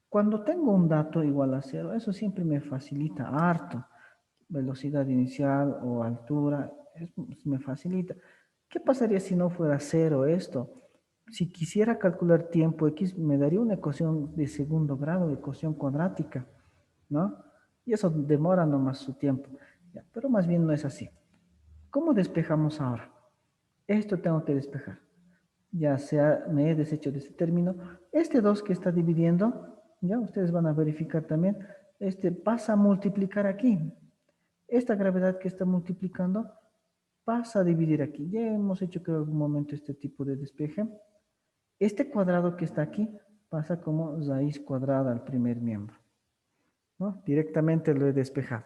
cuando tengo un dato igual a 0, eso siempre me facilita harto. Velocidad inicial o altura, me facilita. ¿Qué pasaría si no fuera 0 esto? Si quisiera calcular tiempo X, me daría una ecuación de segundo grado, ecuación cuadrática, ¿no? Y eso demora nomás su tiempo. Ya, pero más bien no es así. ¿Cómo despejamos ahora? Esto tengo que despejar. Ya sea, me he deshecho de este término. Este 2 que está dividiendo, ya ustedes van a verificar también, este pasa a multiplicar aquí. Esta gravedad que está multiplicando pasa a dividir aquí. Ya hemos hecho creo en algún momento este tipo de despeje. Este cuadrado que está aquí pasa como raíz cuadrada al primer miembro, ¿no? Directamente lo he despejado.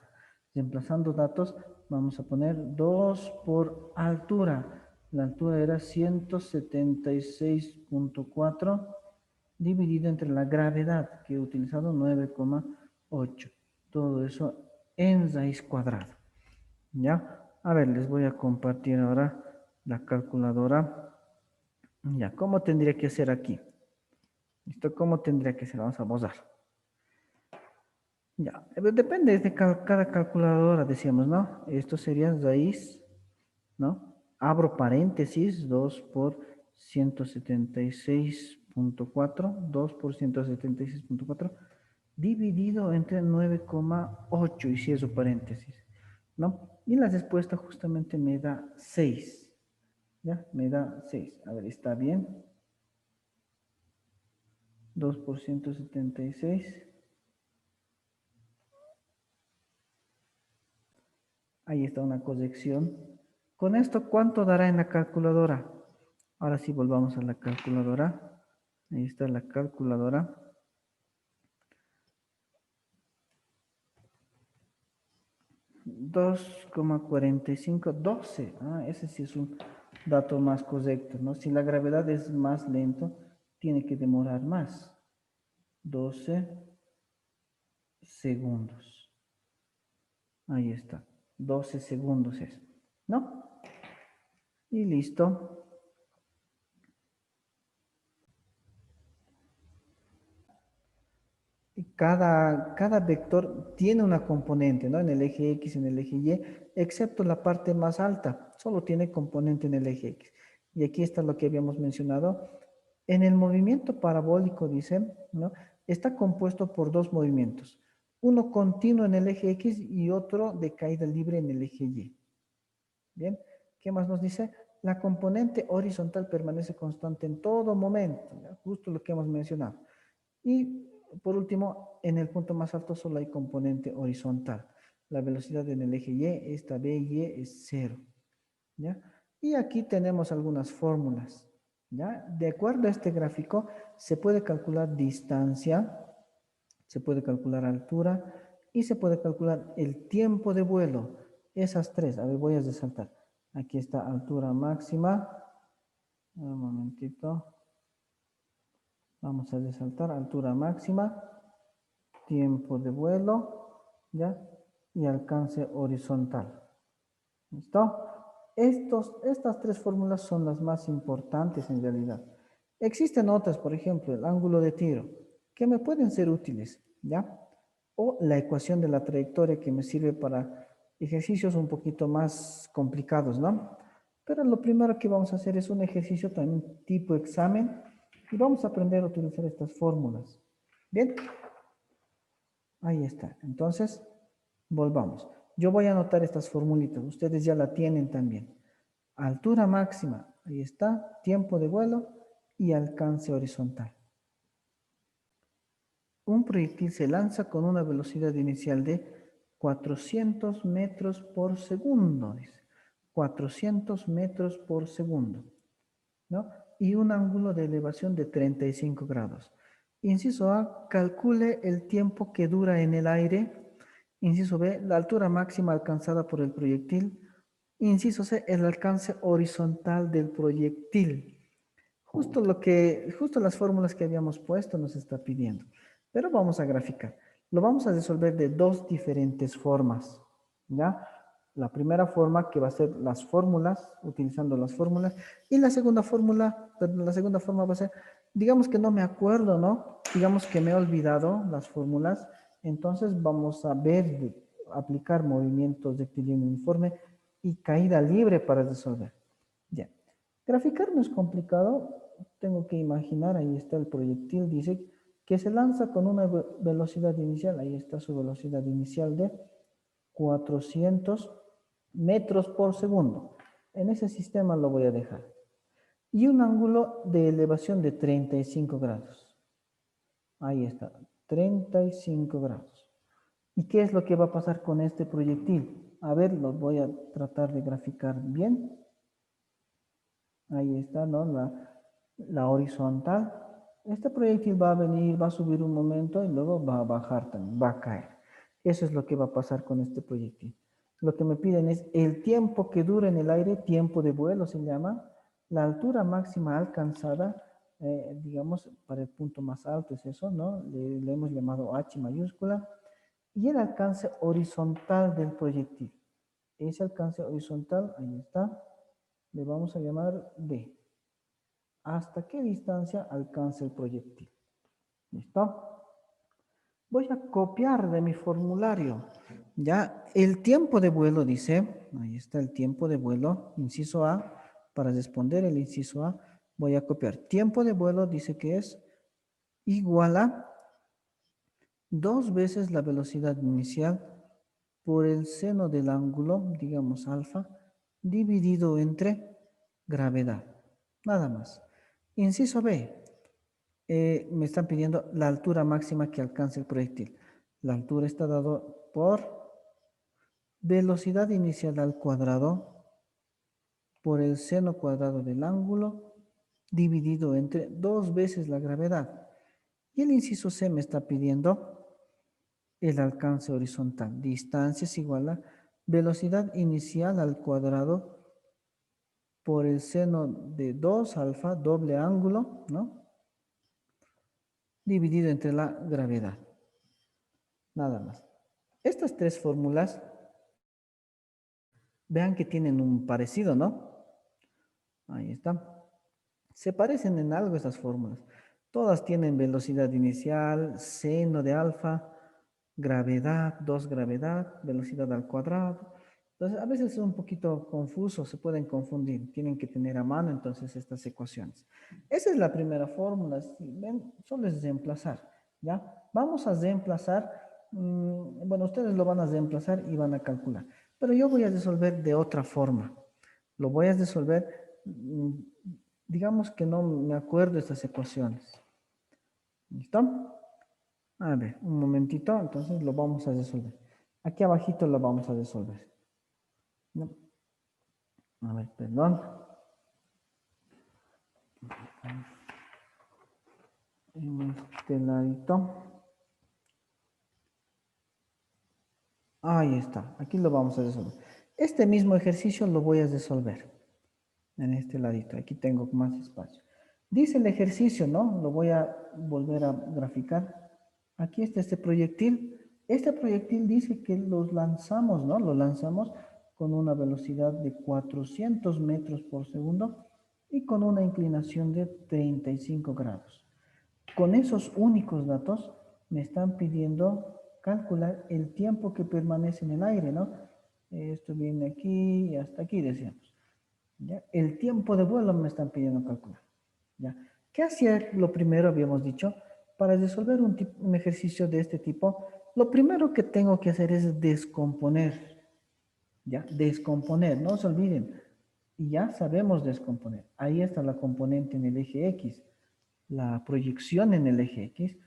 Reemplazando datos, vamos a poner 2 por altura. La altura era 176,4 dividido entre la gravedad, que he utilizado 9,8. todo eso en raíz cuadrada. ¿Ya? A ver, les voy a compartir ahora la calculadora. Ya, ¿cómo tendría que ser aquí? ¿Listo? ¿Cómo tendría que ser? Vamos a borrar. Ya, depende de cada calculadora, decíamos, ¿no? Esto sería raíz, ¿no? Abro paréntesis, 2 por 176.4, 2 por 176.4, dividido entre 9,8 y cierro paréntesis, ¿no? Y la respuesta justamente me da 6, ¿ya? Me da 6. A ver, ¿está bien? 2 por 176. Ahí está una corrección. Con esto, ¿cuánto dará en la calculadora? Ahora sí, volvamos a la calculadora. Ahí está la calculadora. 2,45, 12. Ah, ese sí es un dato más correcto, ¿no? Si la gravedad es más lento, tiene que demorar más. 12 segundos. Ahí está. 12 segundos es, ¿no? Y listo. Y cada vector tiene una componente, ¿no? En el eje X, en el eje Y, excepto la parte más alta, solo tiene componente en el eje X. Y aquí está lo que habíamos mencionado. En el movimiento parabólico, dice, ¿no? Está compuesto por dos movimientos. Uno continuo en el eje X y otro de caída libre en el eje Y. Bien, ¿qué más nos dice? La componente horizontal permanece constante en todo momento, ¿ya? Justo lo que hemos mencionado. Y por último, en el punto más alto solo hay componente horizontal. La velocidad en el eje Y, esta BY es 0. ¿Ya? Y aquí tenemos algunas fórmulas. ¿Ya? De acuerdo a este gráfico, se puede calcular distancia, se puede calcular altura y se puede calcular el tiempo de vuelo. Esas tres, a ver, voy a resaltar. Aquí está altura máxima. Un momentito. Vamos a resaltar altura máxima, tiempo de vuelo, ¿ya? Y alcance horizontal. ¿Listo? Estas tres fórmulas son las más importantes en realidad. Existen otras, por ejemplo, el ángulo de tiro, que me pueden ser útiles, ¿ya? O la ecuación de la trayectoria que me sirve para ejercicios un poquito más complicados, ¿no? Pero lo primero que vamos a hacer es un ejercicio también tipo examen y vamos a aprender a utilizar estas fórmulas. Bien, ahí está. Entonces, volvamos. Yo voy a anotar estas formulitas. Ustedes ya la tienen también. Altura máxima, ahí está. Tiempo de vuelo y alcance horizontal. Un proyectil se lanza con una velocidad inicial de 400 metros por segundo. Dice. 400 metros por segundo. ¿No? Y un ángulo de elevación de 35 grados. Inciso A, calcule el tiempo que dura en el aire. Inciso B, la altura máxima alcanzada por el proyectil. Inciso C, el alcance horizontal del proyectil. Justo las fórmulas que habíamos puesto nos está pidiendo. Pero vamos a graficar. Lo vamos a resolver de dos diferentes formas. ¿Ya? La primera forma que va a ser las fórmulas, utilizando las fórmulas. Y la segunda fórmula, la segunda forma va a ser, digamos que no me acuerdo, ¿no? Digamos que me he olvidado las fórmulas. Entonces vamos a ver, aplicar movimientos de rectilíneo uniforme y caída libre para resolver. Ya. Graficar no es complicado. Tengo que imaginar, ahí está el proyectil, dice que se lanza con una velocidad inicial, ahí está su velocidad inicial de 400 metros por segundo. En ese sistema lo voy a dejar. Y un ángulo de elevación de 35 grados. Ahí está, 35 grados. ¿Y qué es lo que va a pasar con este proyectil? A ver, lo voy a tratar de graficar bien. Ahí está, ¿no? La horizontal. Este proyectil va a venir, va a subir un momento y luego va a bajar también, va a caer. Eso es lo que va a pasar con este proyectil. Lo que me piden es el tiempo que dura en el aire, tiempo de vuelo se llama, la altura máxima alcanzada, digamos, para el punto más alto es eso, ¿no? Le hemos llamado H mayúscula, y el alcance horizontal del proyectil. Ese alcance horizontal, ahí está, le vamos a llamar B. ¿Hasta qué distancia alcanza el proyectil? ¿Listo? Voy a copiar de mi formulario. Ya, el tiempo de vuelo dice, ahí está el tiempo de vuelo, inciso A, para responder el inciso A, voy a copiar. Tiempo de vuelo dice que es igual a 2 veces la velocidad inicial por el seno del ángulo, digamos alfa, dividido entre gravedad. Nada más. Inciso B. Me están pidiendo la altura máxima que alcance el proyectil. La altura está dado por velocidad inicial al cuadrado por el seno cuadrado del ángulo dividido entre 2 veces la gravedad. Y el inciso C me está pidiendo el alcance horizontal. Distancia es igual a velocidad inicial al cuadrado por el seno de 2 alfa, doble ángulo, ¿no? Dividido entre la gravedad. Nada más. Estas tres fórmulas, vean que tienen un parecido, ¿no? Ahí está. Se parecen en algo estas fórmulas. Todas tienen velocidad inicial, seno de alfa, gravedad, 2 gravedad, velocidad al cuadrado. Entonces, a veces es un poquito confuso, se pueden confundir. Tienen que tener a mano entonces estas ecuaciones. Esa es la primera fórmula. Si ven, solo es reemplazar, ¿ya? Vamos a reemplazar, bueno, ustedes lo van a reemplazar y van a calcular. Pero yo voy a resolver de otra forma. Lo voy a resolver, digamos que no me acuerdo de estas ecuaciones. ¿Listo? A ver, un momentito, entonces lo vamos a resolver. Aquí abajito lo vamos a resolver. No. A ver, perdón. En este ladito. Ahí está, aquí lo vamos a resolver. Este mismo ejercicio lo voy a resolver. En este ladito, aquí tengo más espacio. Dice el ejercicio, ¿no? Lo voy a volver a graficar. Aquí está este proyectil. Este proyectil dice que los lanzamos, ¿no? Lo lanzamos con una velocidad de 400 metros por segundo y con una inclinación de 35 grados. Con esos únicos datos me están pidiendo calcular el tiempo que permanece en el aire, ¿no? Esto viene aquí y hasta aquí, decíamos. ¿Ya? El tiempo de vuelo me están pidiendo calcular. ¿Ya? ¿Qué hacía lo primero, habíamos dicho? Para resolver un ejercicio de este tipo, lo primero que tengo que hacer es descomponer. ¿Ya? Descomponer, no se olviden. Y ya sabemos descomponer. Ahí está la componente en el eje X, la proyección en el eje X,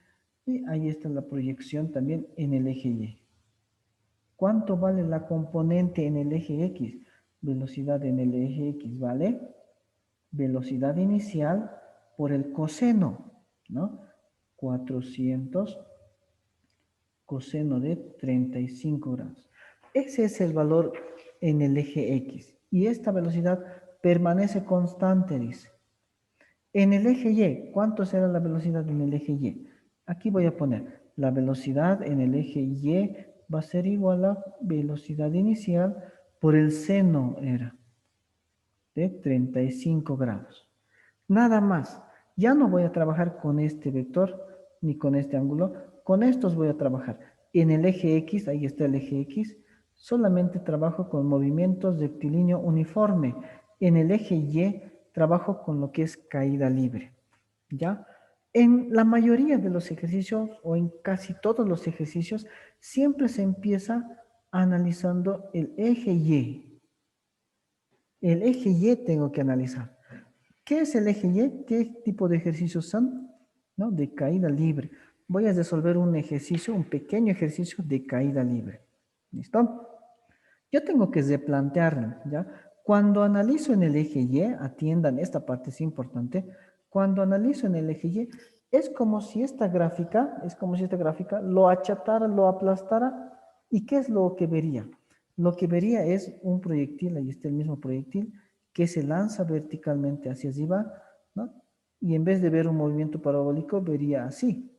y ahí está la proyección también en el eje Y. ¿Cuánto vale la componente en el eje X? Velocidad en el eje X vale velocidad inicial por el coseno, ¿no? 400 coseno de 35 grados. Ese es el valor en el eje X. Y esta velocidad permanece constante, dice. En el eje Y, ¿cuánto será la velocidad en el eje Y? Aquí voy a poner la velocidad en el eje Y va a ser igual a velocidad inicial por el seno era de 35 grados. Nada más. Ya no voy a trabajar con este vector ni con este ángulo. Con estos voy a trabajar. En el eje X, ahí está el eje X, solamente trabajo con movimientos rectilíneo uniforme. En el eje Y trabajo con lo que es caída libre. ¿Ya? En la mayoría de los ejercicios o en casi todos los ejercicios siempre se empieza analizando el eje Y. El eje Y tengo que analizar. ¿Qué es el eje Y? ¿Qué tipo de ejercicios son? ¿No? De caída libre. Voy a resolver un ejercicio, un pequeño ejercicio de caída libre. ¿Listo? Yo tengo que replantearme, ¿ya? Cuando analizo en el eje Y, atiendan, esta parte es importante, cuando analizo en el eje Y, es como si esta gráfica, lo achatara, lo aplastara, ¿y qué es lo que vería? Lo que vería es un proyectil, ahí está el mismo proyectil, que se lanza verticalmente hacia arriba, ¿no? Y en vez de ver un movimiento parabólico, vería así.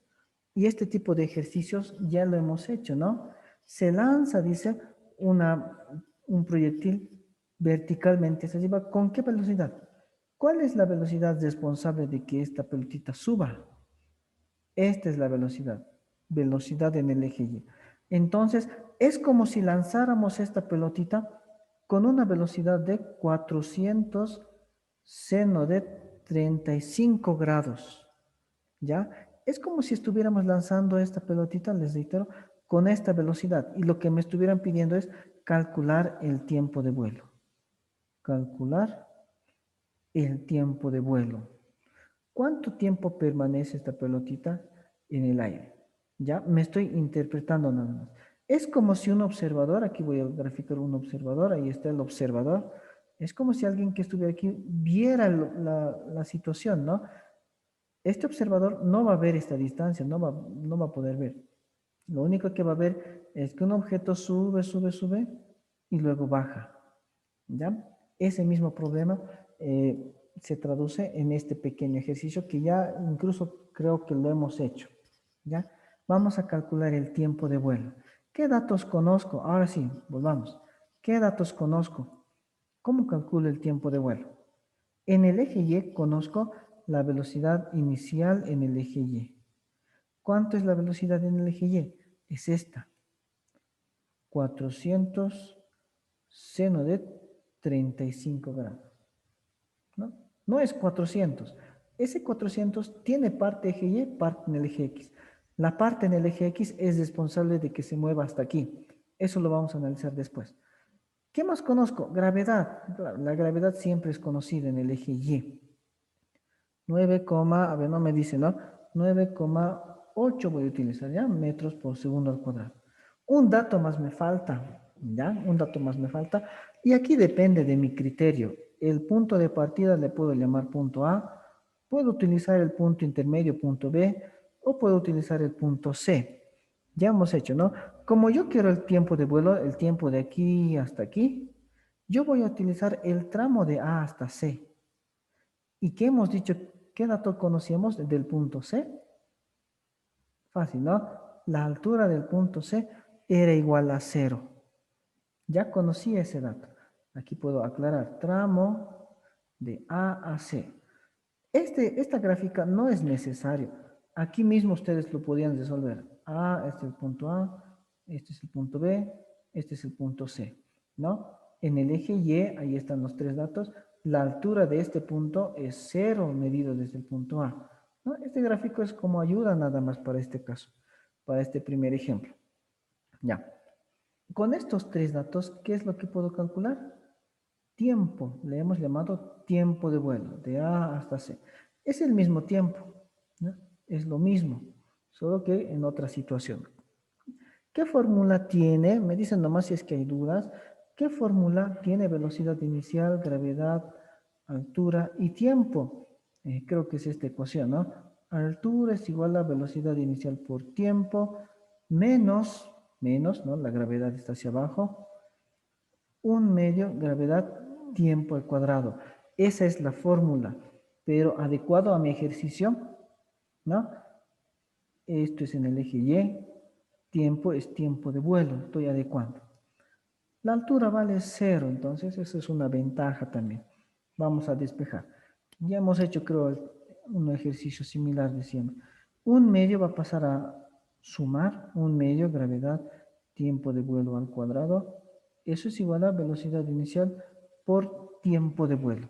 Y este tipo de ejercicios ya lo hemos hecho, ¿no? Se lanza, dice, un proyectil verticalmente hacia arriba. ¿Con qué velocidad? ¿Cuál es la velocidad responsable de que esta pelotita suba? Esta es la velocidad, velocidad en el eje Y. Entonces, es como si lanzáramos esta pelotita con una velocidad de 400 seno de 35 grados, ¿ya? Es como si estuviéramos lanzando esta pelotita, les reitero, con esta velocidad. Y lo que me estuvieran pidiendo es calcular el tiempo de vuelo. Calcular el tiempo de vuelo. ¿Cuánto tiempo permanece esta pelotita en el aire? Ya me estoy interpretando nada más. Es como si un observador, aquí voy a graficar un observador, ahí está el observador. Es como si alguien que estuviera aquí viera la situación, ¿no? Este observador no va a ver esta distancia, no va a poder ver. Lo único que va a ver es que un objeto sube, sube, sube y luego baja. ¿Ya? Ese mismo problema se traduce en este pequeño ejercicio que ya incluso creo que lo hemos hecho. ¿Ya? Vamos a calcular el tiempo de vuelo. ¿Qué datos conozco? Ahora sí, volvamos. ¿Qué datos conozco? ¿Cómo calculo el tiempo de vuelo? En el eje Y conozco la velocidad inicial en el eje Y. ¿Cuánto es la velocidad en el eje Y? Es esta. 400 seno de 35 grados. ¿No? No es 400. Ese 400 tiene parte eje Y, parte en el eje X. La parte en el eje X es responsable de que se mueva hasta aquí. Eso lo vamos a analizar después. ¿Qué más conozco? Gravedad. La gravedad siempre es conocida en el eje Y. 9, a ver, no me dice, ¿no? 9,8 voy a utilizar, ¿ya? Metros por segundo al cuadrado. Un dato más me falta, ¿ya? Un dato más me falta. Y aquí depende de mi criterio. El punto de partida le puedo llamar punto A, puedo utilizar el punto intermedio, punto B, o puedo utilizar el punto C. Ya hemos hecho, ¿no? Como yo quiero el tiempo de vuelo, el tiempo de aquí hasta aquí, yo voy a utilizar el tramo de A hasta C. ¿Y qué hemos dicho? ¿Qué dato conocíamos del punto C? Fácil, ¿no? La altura del punto C era igual a 0. Ya conocí ese dato. Aquí puedo aclarar tramo de A a C. Esta gráfica no es necesario. Aquí mismo ustedes lo podían resolver. Este es el punto A, este es el punto B, este es el punto C, ¿no? En el eje Y, ahí están los tres datos. La altura de este punto es 0 medido desde el punto A, ¿no? Este gráfico es como ayuda nada más para este caso, para este primer ejemplo. Ya. Con estos tres datos, ¿qué es lo que puedo calcular? Tiempo, le hemos llamado tiempo de vuelo, de A hasta C. Es el mismo tiempo, ¿no? Es lo mismo, solo que en otra situación. ¿Qué fórmula tiene? Me dicen nomás si es que hay dudas. ¿Qué fórmula tiene velocidad inicial, gravedad, altura y tiempo? Creo que es esta ecuación, ¿no? Altura es igual a velocidad inicial por tiempo, menos, ¿no? La gravedad está hacia abajo, un medio gravedad tiempo al cuadrado. Esa es la fórmula, pero adecuado a mi ejercicio, ¿no? Esto es en el eje Y, tiempo es tiempo de vuelo, estoy adecuando. La altura vale 0, entonces eso es una ventaja también. Vamos a despejar. Ya hemos hecho, creo, un ejercicio similar de siempre. Un medio va a pasar a sumar, un medio gravedad tiempo de vuelo al cuadrado. Eso es igual a velocidad inicial por tiempo de vuelo.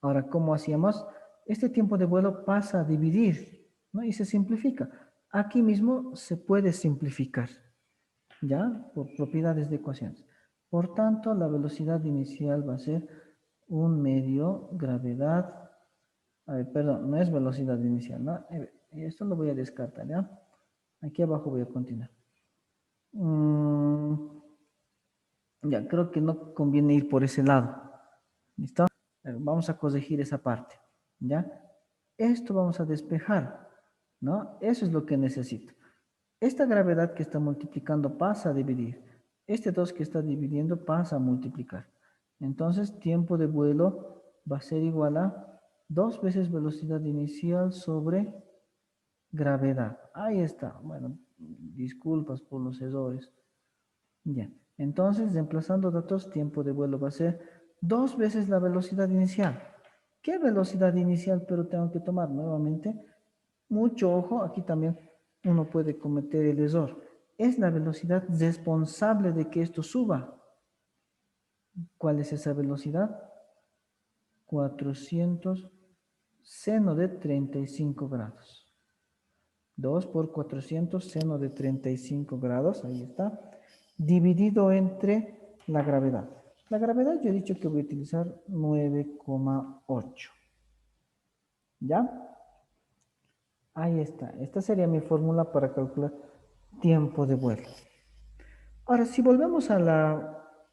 Ahora, ¿cómo hacíamos? Este tiempo de vuelo pasa a dividir, ¿no? Y se simplifica. Aquí mismo se puede simplificar, ¿ya? Por propiedades de ecuaciones. Por tanto, la velocidad inicial va a ser un medio gravedad. A ver, perdón, no es velocidad inicial, ¿no? Esto lo voy a descartar, ¿ya? Aquí abajo voy a continuar. Ya, creo que no conviene ir por ese lado. ¿Listo? Vamos a corregir esa parte, ¿ya? Esto vamos a despejar, ¿no? Eso es lo que necesito. Esta gravedad que está multiplicando pasa a dividir. Este 2 que está dividiendo pasa a multiplicar. Entonces, tiempo de vuelo va a ser igual a 2 veces velocidad inicial sobre gravedad. Ahí está. Bueno, disculpas por los errores. Ya, entonces, reemplazando datos, tiempo de vuelo va a ser 2 veces la velocidad inicial. ¿Qué velocidad inicial? Pero tengo que tomar nuevamente mucho ojo. Aquí también uno puede cometer el error. Es la velocidad responsable de que esto suba. ¿Cuál es esa velocidad? 400 seno de 35 grados. 2 por 400 seno de 35 grados, ahí está, dividido entre la gravedad. La gravedad yo he dicho que voy a utilizar 9,8. ¿Ya? Ahí está. Esta sería mi fórmula para calcular tiempo de vuelo. Ahora, si volvemos al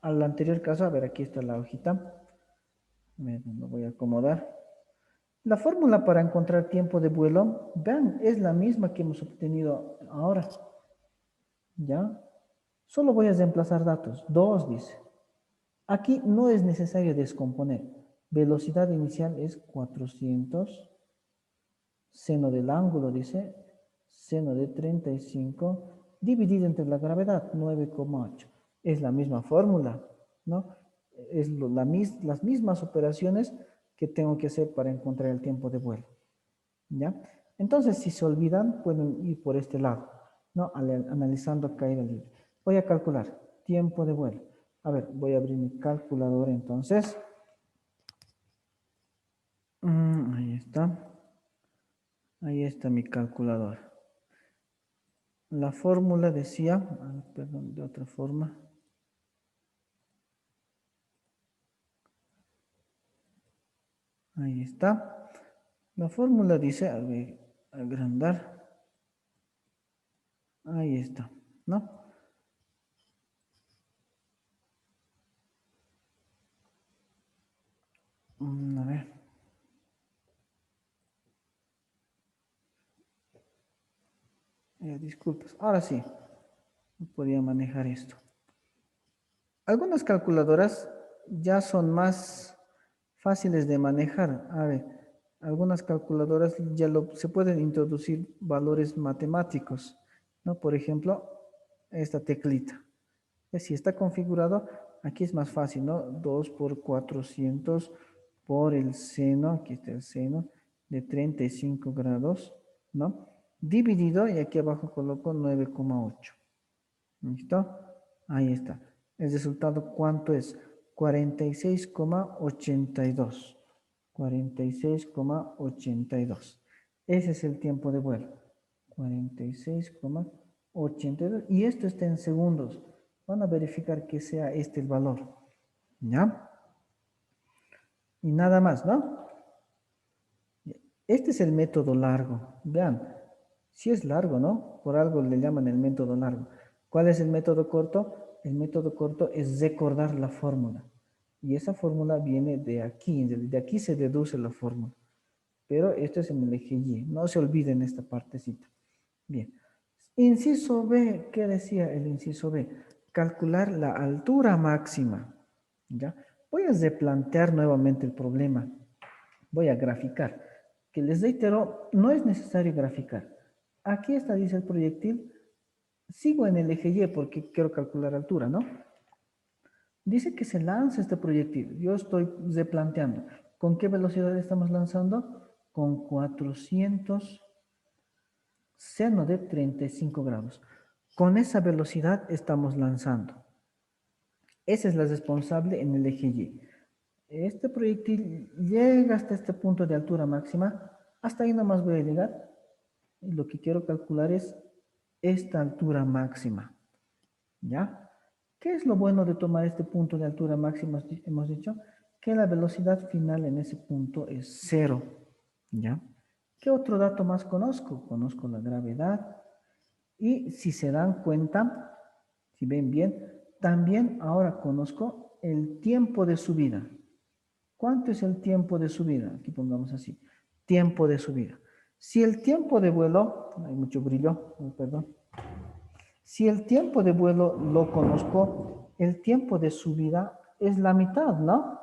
anterior caso, a ver, aquí está la hojita. Lo voy a acomodar. La fórmula para encontrar tiempo de vuelo, vean, es la misma que hemos obtenido ahora. ¿Ya? Solo voy a reemplazar datos. 2 dice. Aquí no es necesario descomponer. Velocidad inicial es 400. Seno del ángulo, dice. Seno de 35. Dividido entre la gravedad, 9,8. Es la misma fórmula, ¿no? Es las mismas operaciones que tengo que hacer para encontrar el tiempo de vuelo. ¿Ya? Entonces, si se olvidan, pueden ir por este lado, ¿no? Analizando caída libre. Voy a calcular tiempo de vuelo. A ver, voy a abrir mi calculadora entonces. Ahí está. Ahí está mi calculadora. La fórmula decía, perdón, de otra forma. Ahí está. La fórmula dice, a ver, agrandar. Ahí está, ¿no? A ver. Disculpas. Ahora sí, no podía manejar esto. Algunas calculadoras ya son más fáciles de manejar. A ver, algunas calculadoras ya se pueden introducir valores matemáticos, ¿no? Por ejemplo, esta teclita. Si está configurado, aquí es más fácil, ¿no? 2 por 400 por el seno, aquí está el seno, de 35 grados, ¿no? Dividido, y aquí abajo coloco 9,8. ¿Listo? Ahí está. El resultado, ¿cuánto es? 46,82. 46,82. Ese es el tiempo de vuelo. 46,82. Y esto está en segundos. Van a verificar que sea este el valor. ¿Ya? Y nada más, ¿no? Este es el método largo. Vean, si es largo, ¿no? Por algo le llaman el método largo. ¿Cuál es el método corto? El método corto es recordar la fórmula. Y esa fórmula viene de aquí. De aquí se deduce la fórmula. Pero esto es en el eje Y. No se olviden esta partecita. Bien. Inciso B. ¿Qué decía el inciso B? Calcular la altura máxima. ¿Ya? Voy a replantear nuevamente el problema. Voy a graficar. Que les reitero, no es necesario graficar. Aquí está, dice el proyectil. Sigo en el eje Y porque quiero calcular altura, ¿no? Dice que se lanza este proyectil. Yo estoy replanteando. ¿Con qué velocidad estamos lanzando? Con 400 seno de 35 grados. Con esa velocidad estamos lanzando. Esa es la responsable en el eje Y. Este proyectil llega hasta este punto de altura máxima. Hasta ahí nomás voy a llegar. Y lo que quiero calcular es esta altura máxima. ¿Ya? ¿Qué es lo bueno de tomar este punto de altura máxima? Hemos dicho que la velocidad final en ese punto es 0. ¿Ya? ¿Qué otro dato más conozco? Conozco la gravedad. Y si se dan cuenta, si ven bien, también ahora conozco el tiempo de subida. ¿Cuánto es el tiempo de subida? Aquí pongamos así. Tiempo de subida. Si el tiempo de vuelo, hay mucho brillo, perdón. Si el tiempo de vuelo lo conozco, el tiempo de subida es la mitad, ¿no?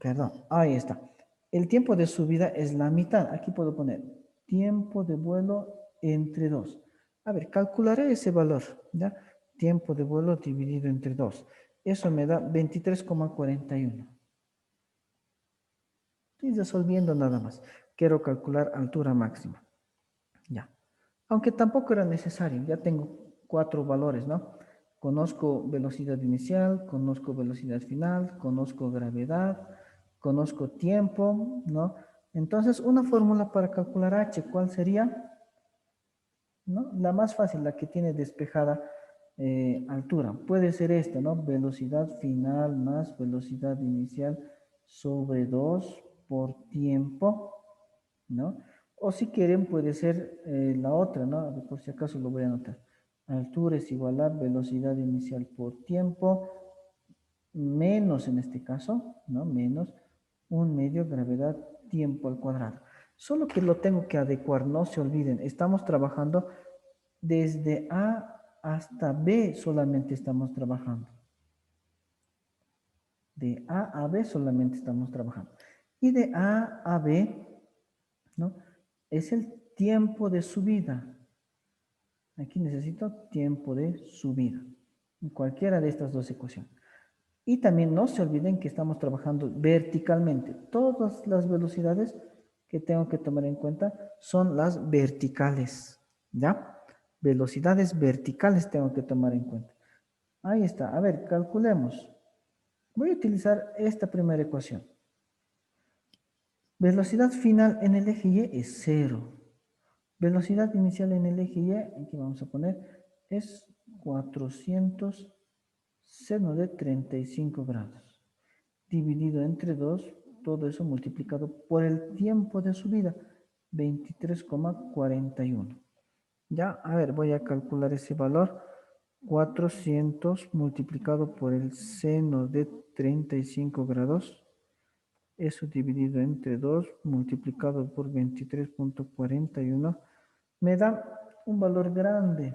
Perdón, ahí está. El tiempo de subida es la mitad. Aquí puedo poner tiempo de vuelo entre 2. A ver, calcularé ese valor, ¿ya? Tiempo de vuelo dividido entre 2. Eso me da 23,41. Estoy resolviendo nada más. Quiero calcular altura máxima. Ya. Aunque tampoco era necesario. Ya tengo 4 valores, ¿no? Conozco velocidad inicial, conozco velocidad final, conozco gravedad, conozco tiempo, ¿no? Entonces, una fórmula para calcular h, ¿cuál sería? ¿No? La más fácil, la que tiene despejada altura. Puede ser esta, ¿no? Velocidad final más velocidad inicial sobre 2 por tiempo, ¿no? O si quieren puede ser la otra, ¿no? A ver, por si acaso lo voy a anotar. Altura es igual a velocidad inicial por tiempo, menos en este caso, ¿no? Menos un medio gravedad tiempo al cuadrado. Solo que lo tengo que adecuar, no se olviden. Estamos trabajando desde A hasta B, solamente estamos trabajando. De A a B solamente estamos trabajando. Y de A a B, ¿no? Es el tiempo de subida. Aquí necesito tiempo de subida. En cualquiera de estas dos ecuaciones. Y también no se olviden que estamos trabajando verticalmente. Todas las velocidades que tengo que tomar en cuenta son las verticales. ¿Ya? Velocidades verticales tengo que tomar en cuenta. Ahí está. A ver, calculemos. Voy a utilizar esta primera ecuación. Velocidad final en el eje Y es 0. Velocidad inicial en el eje Y, aquí vamos a poner, es 400 seno de 35 grados. Dividido entre 2, todo eso multiplicado por el tiempo de subida, 23,41. Ya, a ver, voy a calcular ese valor. 400 multiplicado por el seno de 35 grados. Eso dividido entre 2 multiplicado por 23,41 me da un valor grande,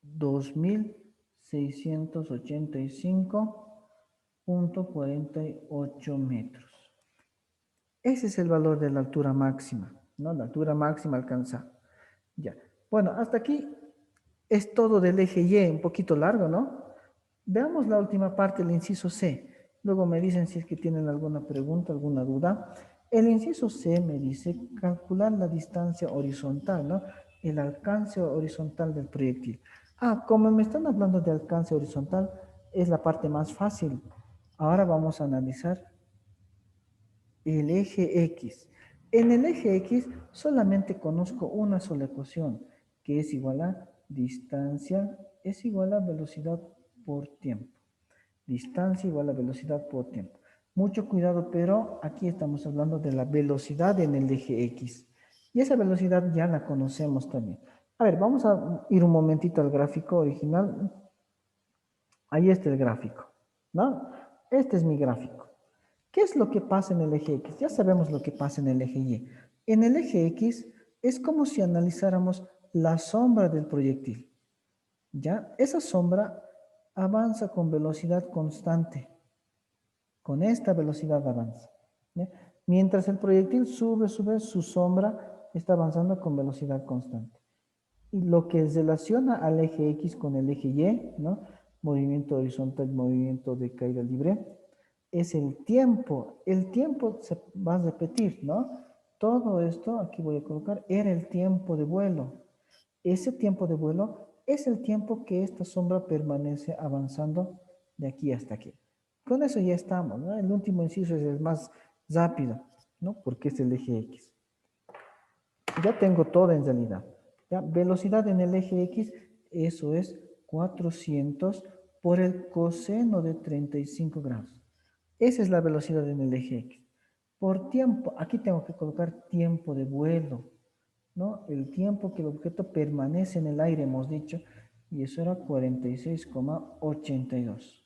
2685,48 metros. Ese es el valor de la altura máxima, ¿no? La altura máxima alcanzada. Ya. Bueno, hasta aquí es todo del eje Y, un poquito largo, ¿no? Veamos la última parte, el inciso C. Luego me dicen si es que tienen alguna pregunta, alguna duda. El inciso C me dice calcular la distancia horizontal, ¿no? El alcance horizontal del proyectil. Ah, como me están hablando de alcance horizontal, es la parte más fácil. Ahora vamos a analizar el eje X. En el eje X solamente conozco una sola ecuación, que es igual a distancia es igual a velocidad por tiempo. Distancia igual a velocidad por tiempo. Mucho cuidado, pero aquí estamos hablando de la velocidad en el eje X. Y esa velocidad ya la conocemos también. A ver, vamos a ir un momentito al gráfico original. Ahí está el gráfico, ¿no? Este es mi gráfico. ¿Qué es lo que pasa en el eje X? Ya sabemos lo que pasa en el eje Y. En el eje X es como si analizáramos la sombra del proyectil. ¿Ya? Esa sombra avanza con velocidad constante. Con esta velocidad avanza. ¿Ya? Mientras el proyectil sube, su sombra está avanzando con velocidad constante. Y lo que relaciona al eje X con el eje Y, ¿no? Movimiento horizontal, movimiento de caída libre, es el tiempo. El tiempo se va a repetir, ¿no? Todo esto, aquí voy a colocar, era el tiempo de vuelo. Ese tiempo de vuelo es el tiempo que esta sombra permanece avanzando de aquí hasta aquí. Con eso ya estamos, ¿no? El último inciso es el más rápido, ¿no? Porque es el eje X. Ya tengo todo en realidad. ¿Ya? Velocidad en el eje X, eso es 400 por el coseno de 35 grados. Esa es la velocidad en el eje X. Por tiempo, aquí tengo que colocar tiempo de vuelo, ¿no? El tiempo que el objeto permanece en el aire, hemos dicho, y eso era 46,82.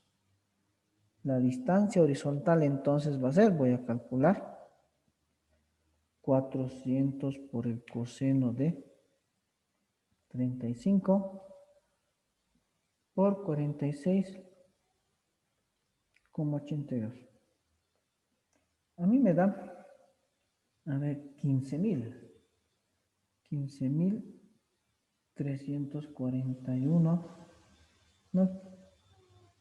La distancia horizontal entonces va a ser, voy a calcular, 400 por el coseno de 35 por 46,82. A mí me da, a ver, 15.000. 15.341, ¿no?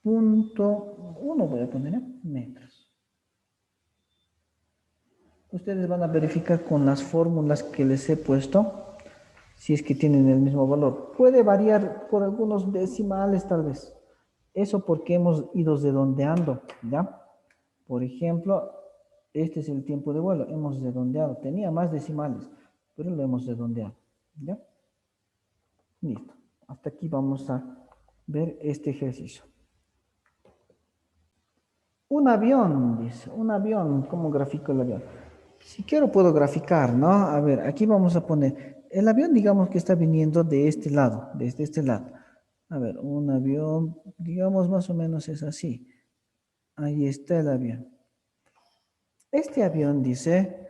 Punto 1 voy a poner, ¿eh? Metros. Ustedes van a verificar con las fórmulas que les he puesto, si es que tienen el mismo valor. Puede variar por algunos decimales tal vez. Eso porque hemos ido redondeando, ¿ya? Por ejemplo, este es el tiempo de vuelo, hemos redondeado. Tenía más decimales, pero lo hemos redondeado, ¿ya? Listo. Hasta aquí vamos a ver este ejercicio. Un avión, dice, un avión, ¿cómo grafico el avión? Si quiero puedo graficar, ¿no? A ver, aquí vamos a poner, el avión digamos que está viniendo de este lado, desde este lado. A ver, un avión, digamos más o menos es así. Ahí está el avión. Este avión dice,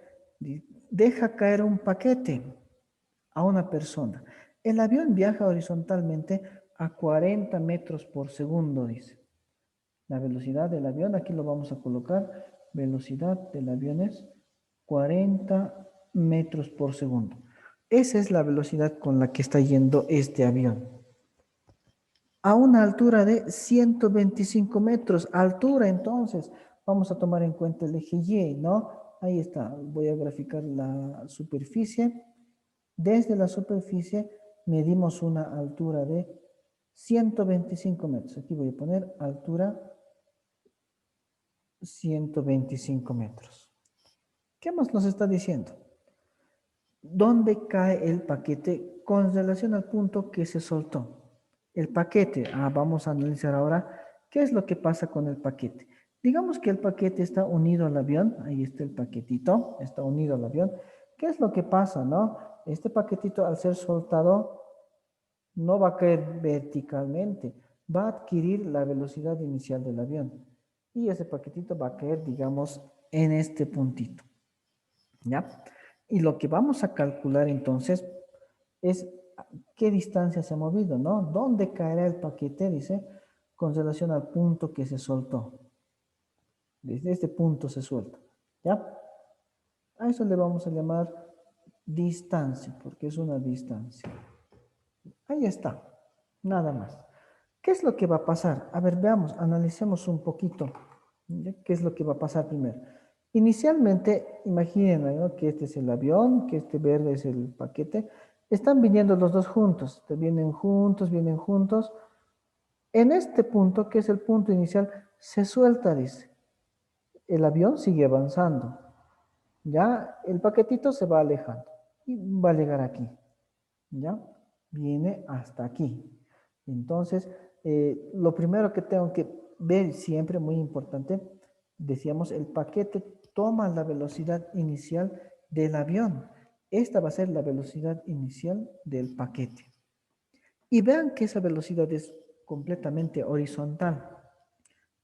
deja caer un paquete a una persona. El avión viaja horizontalmente a 40 metros por segundo, dice. La velocidad del avión, aquí lo vamos a colocar, velocidad del avión es 40 metros por segundo. Esa es la velocidad con la que está yendo este avión. A una altura de 125 metros. Altura, entonces, vamos a tomar en cuenta el eje Y, ¿no? Ahí está, voy a graficar la superficie. Desde la superficie medimos una altura de 125 metros. Aquí voy a poner altura 125 metros. ¿Qué más nos está diciendo? ¿Dónde cae el paquete con relación al punto que se soltó? El paquete, vamos a analizar ahora qué es lo que pasa con el paquete. Digamos que el paquete está unido al avión, ahí está el paquetito, está unido al avión. ¿Qué es lo que pasa, no? Este paquetito al ser soltado no va a caer verticalmente, va a adquirir la velocidad inicial del avión. Y ese paquetito va a caer, digamos, en este puntito. ¿Ya? Y lo que vamos a calcular entonces es qué distancia se ha movido, ¿no? ¿Dónde caerá el paquete? Dice, con relación al punto que se soltó. Desde este punto se suelta, ¿ya? A eso le vamos a llamar distancia, porque es una distancia. Ahí está, nada más. ¿Qué es lo que va a pasar? A ver, veamos, analicemos un poquito. ¿Ya? ¿Qué es lo que va a pasar primero? Inicialmente, imaginen, ¿no? Que este es el avión, que este verde es el paquete. Están viniendo los dos juntos, vienen juntos, vienen juntos. En este punto, que es el punto inicial, se suelta, dice. El avión sigue avanzando. Ya el paquetito se va alejando y va a llegar aquí. ¿Ya? Viene hasta aquí. Entonces, lo primero que tengo que ver siempre, muy importante, decíamos, el paquete toma la velocidad inicial del avión. Esta va a ser la velocidad inicial del paquete. Y vean que esa velocidad es completamente horizontal.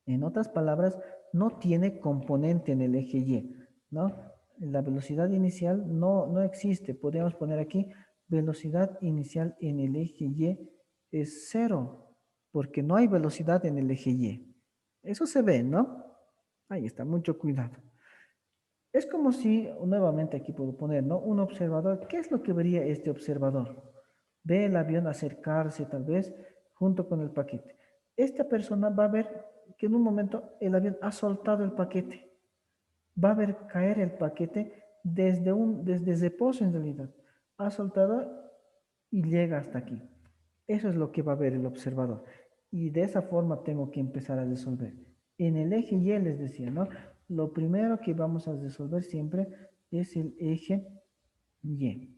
En otras palabras, no tiene componente en el eje Y, ¿no? La velocidad inicial no existe. Podemos poner aquí velocidad inicial en el eje Y es 0, porque no hay velocidad en el eje Y. Eso se ve, ¿no? Ahí está, mucho cuidado. Es como si, nuevamente aquí puedo poner, ¿no? Un observador. ¿Qué es lo que vería este observador? Ve el avión acercarse tal vez junto con el paquete. Esta persona va a ver que en un momento el avión ha soltado el paquete. Va a ver caer el paquete desde reposo en realidad. Ha soltado y llega hasta aquí. Eso es lo que va a ver el observador. Y de esa forma tengo que empezar a resolver. En el eje Y les decía, ¿no? Lo primero que vamos a resolver siempre es el eje Y.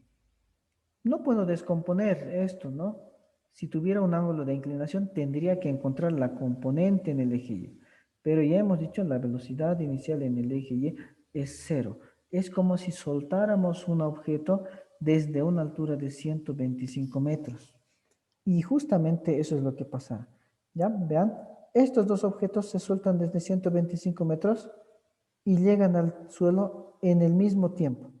No puedo descomponer esto, ¿no? Si tuviera un ángulo de inclinación, tendría que encontrar la componente en el eje Y. Pero ya hemos dicho, la velocidad inicial en el eje Y es 0. Es como si soltáramos un objeto desde una altura de 125 metros. Y justamente eso es lo que pasa. ¿Ya? Vean, estos dos objetos se sueltan desde 125 metros y llegan al suelo en el mismo tiempo.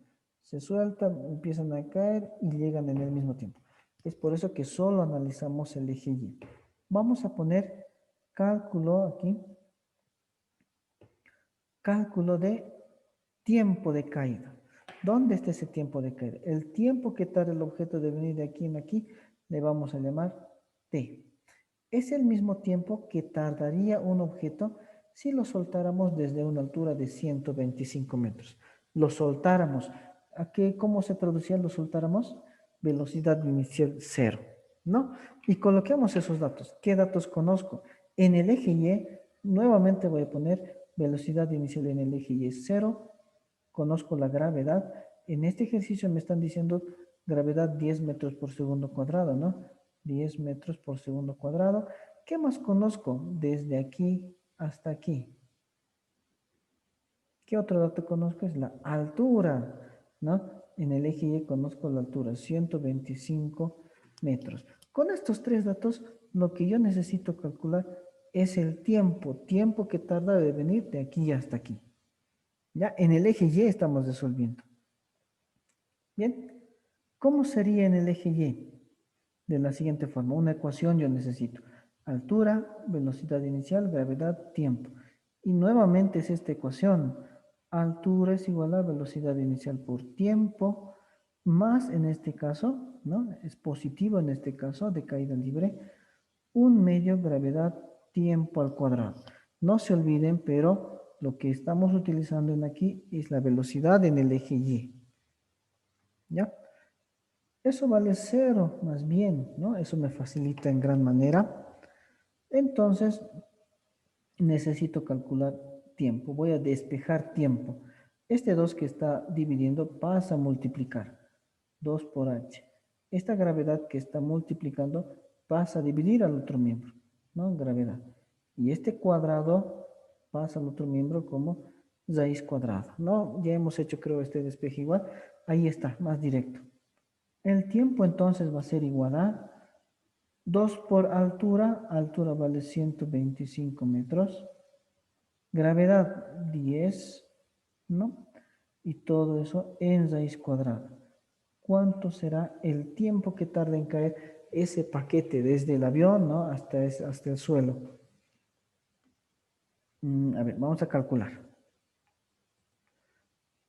Se sueltan, empiezan a caer y llegan en el mismo tiempo. Es por eso que solo analizamos el eje Y. Vamos a poner cálculo aquí, cálculo de tiempo de caída. ¿Dónde está ese tiempo de caída? El tiempo que tarda el objeto de venir de aquí en aquí le vamos a llamar T. Es el mismo tiempo que tardaría un objeto si lo soltáramos desde una altura de 125 metros. Lo soltáramos. ¿Cómo se traducía lo soltáramos? Velocidad inicial cero, ¿no? Y coloquemos esos datos. ¿Qué datos conozco? En el eje Y, nuevamente voy a poner velocidad inicial en el eje Y cero. Conozco la gravedad. En este ejercicio me están diciendo gravedad 10 metros por segundo cuadrado, ¿no? 10 metros por segundo cuadrado. ¿Qué más conozco desde aquí hasta aquí? ¿Qué otro dato conozco? Es la altura, ¿no? En el eje Y conozco la altura, 125 metros. Con estos tres datos, lo que yo necesito calcular es el tiempo que tarda de venir de aquí hasta aquí. Ya en el eje Y estamos resolviendo. Bien, ¿cómo sería en el eje Y? De la siguiente forma, una ecuación yo necesito altura, velocidad inicial, gravedad, tiempo. Y nuevamente es esta ecuación. Altura es igual a velocidad inicial por tiempo, más en este caso, ¿no? Es positivo en este caso de caída libre, un medio gravedad tiempo al cuadrado. No se olviden, pero lo que estamos utilizando en aquí es la velocidad en el eje Y. ¿Ya? Eso vale cero, más bien, ¿no? Eso me facilita en gran manera. Entonces, necesito calcular tiempo. Voy a despejar tiempo. Este 2 que está dividiendo pasa a multiplicar. 2 por h. Esta gravedad que está multiplicando pasa a dividir al otro miembro, ¿no? Gravedad. Y este cuadrado pasa al otro miembro como raíz cuadrada, ¿no? Ya hemos hecho, creo, este despeje igual. Ahí está, más directo. El tiempo entonces va a ser igual a 2 por altura, altura vale 125 metros, gravedad 10, ¿no? Y todo eso en raíz cuadrada. ¿Cuánto será el tiempo que tarda en caer ese paquete desde el avión, ¿no? hasta el suelo? A ver, vamos a calcular.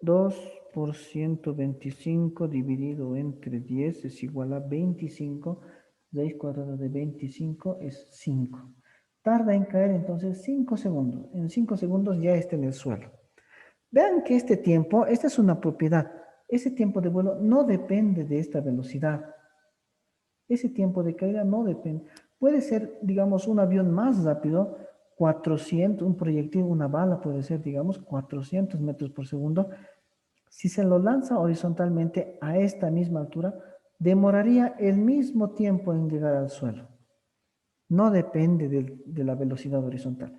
2 por 125 dividido entre 10 es igual a 25. Raíz cuadrada de 25 es 5. Tarda en caer entonces 5 segundos. En 5 segundos ya está en el suelo. Vean que este tiempo, esta es una propiedad. Ese tiempo de vuelo no depende de esta velocidad. Ese tiempo de caída no depende. Puede ser, digamos, un avión más rápido, 400, un proyectil, una bala puede ser, digamos, 400 metros por segundo. Si se lo lanza horizontalmente a esta misma altura, demoraría el mismo tiempo en llegar al suelo. No depende de la velocidad horizontal.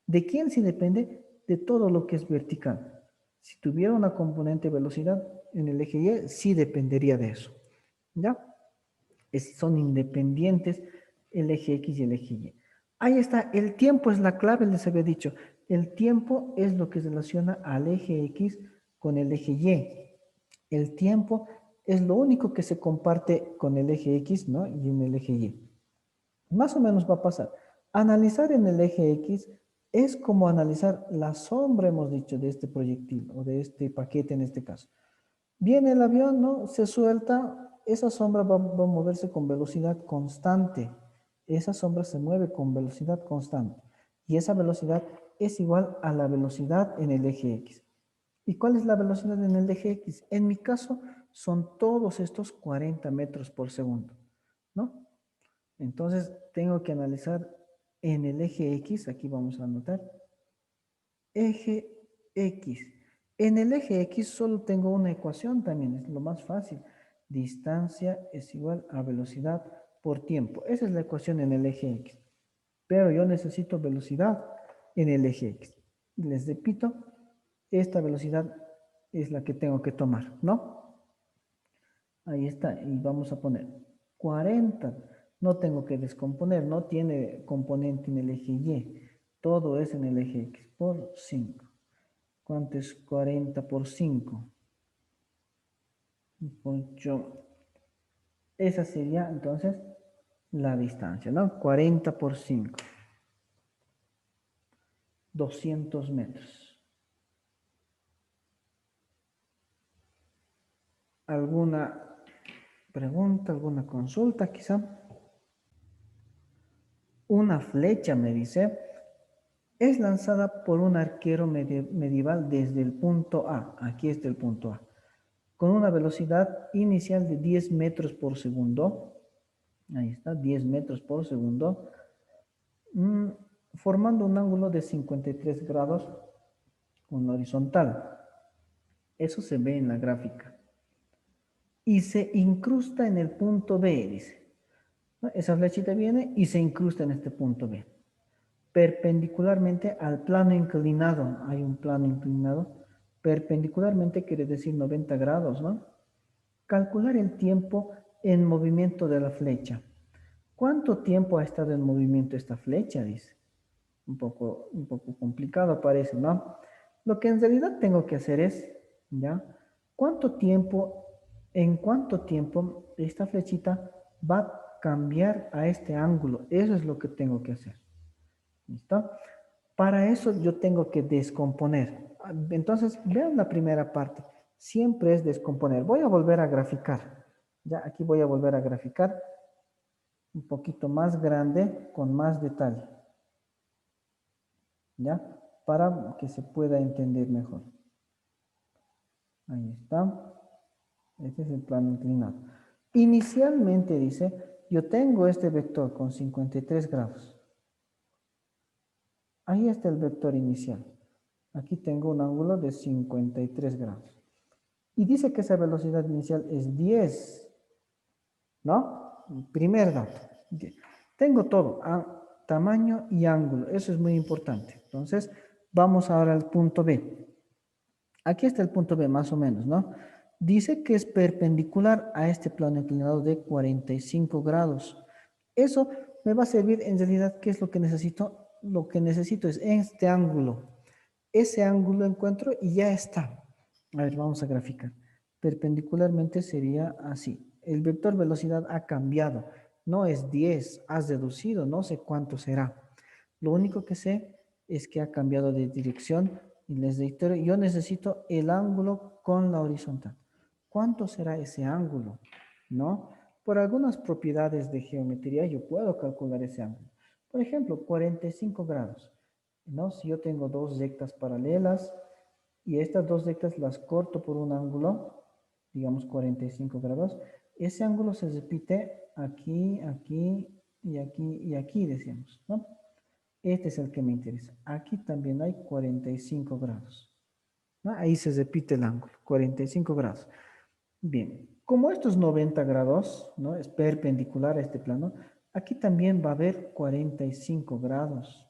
¿De quién sí depende? De todo lo que es vertical. Si tuviera una componente velocidad en el eje Y, sí dependería de eso. ¿Ya? Son independientes el eje X y el eje Y. Ahí está, el tiempo es la clave, les había dicho. El tiempo es lo que relaciona al eje X con el eje Y. El tiempo es lo único que se comparte con el eje X, ¿no? Y en el eje Y. Más o menos va a pasar. Analizar en el eje X es como analizar la sombra, hemos dicho, de este proyectil o de este paquete en este caso. Viene el avión, ¿no? Se suelta, esa sombra va a moverse con velocidad constante. Esa sombra se mueve con velocidad constante. Y esa velocidad es igual a la velocidad en el eje X. ¿Y cuál es la velocidad en el eje X? En mi caso, son todos estos 40 metros por segundo, ¿no? Entonces, tengo que analizar en el eje X, aquí vamos a anotar, eje X. En el eje X solo tengo una ecuación también, es lo más fácil. Distancia es igual a velocidad por tiempo. Esa es la ecuación en el eje X. Pero yo necesito velocidad en el eje X. Y les repito, esta velocidad es la que tengo que tomar, ¿no? Ahí está, y vamos a poner 40. No tengo que descomponer, no tiene componente en el eje Y. Todo es en el eje X por 5. ¿Cuánto es 40 por 5? 8. Esa sería entonces la distancia, ¿no? 40 por 5. 200 metros. ¿Alguna pregunta, alguna consulta quizá? Una flecha, me dice, es lanzada por un arquero medieval desde el punto A, aquí está el punto A, con una velocidad inicial de 10 metros por segundo, ahí está, 10 metros por segundo, mm, formando un ángulo de 53 grados con horizontal. Eso se ve en la gráfica. Y se incrusta en el punto B, dice. ¿No? Esa flechita viene y se incrusta en este punto B. Perpendicularmente al plano inclinado. Hay un plano inclinado. Perpendicularmente quiere decir 90 grados, ¿no? Calcular el tiempo en movimiento de la flecha. ¿Cuánto tiempo ha estado en movimiento esta flecha? Dice. Un poco complicado parece, ¿no? Lo que en realidad tengo que hacer es, ¿ya? ¿Cuánto tiempo, en cuánto tiempo esta flechita va a cambiar a este ángulo? Eso es lo que tengo que hacer. ¿Listo? Para eso yo tengo que descomponer. Entonces, vean la primera parte. Siempre es descomponer. Voy a volver a graficar. Ya, aquí voy a volver a graficar un poquito más grande con más detalle. ¿Ya? Para que se pueda entender mejor. Ahí está. Este es el plano inclinado. Inicialmente dice, yo tengo este vector con 53 grados. Ahí está el vector inicial. Aquí tengo un ángulo de 53 grados. Y dice que esa velocidad inicial es 10. ¿No? Primer dato. Tengo todo, tamaño y ángulo. Eso es muy importante. Entonces, vamos ahora al punto B. Aquí está el punto B, más o menos, ¿no? Dice que es perpendicular a este plano inclinado de 45 grados. Eso me va a servir en realidad, ¿qué es lo que necesito? Lo que necesito es este ángulo. Ese ángulo encuentro y ya está. A ver, vamos a graficar. Perpendicularmente sería así. El vector velocidad ha cambiado. No es 10, has deducido, no sé cuánto será. Lo único que sé es que ha cambiado de dirección y les reitero, yo necesito el ángulo con la horizontal. ¿Cuánto será ese ángulo? ¿No? Por algunas propiedades de geometría yo puedo calcular ese ángulo. Por ejemplo, 45 grados. ¿No? Si yo tengo dos rectas paralelas y estas dos rectas las corto por un ángulo, digamos 45 grados, ese ángulo se repite aquí, aquí y aquí y aquí, decíamos, ¿no? Este es el que me interesa. Aquí también hay 45 grados. ¿No? Ahí se repite el ángulo, 45 grados. Bien, como esto es 90 grados, ¿no? Es perpendicular a este plano, aquí también va a haber 45 grados.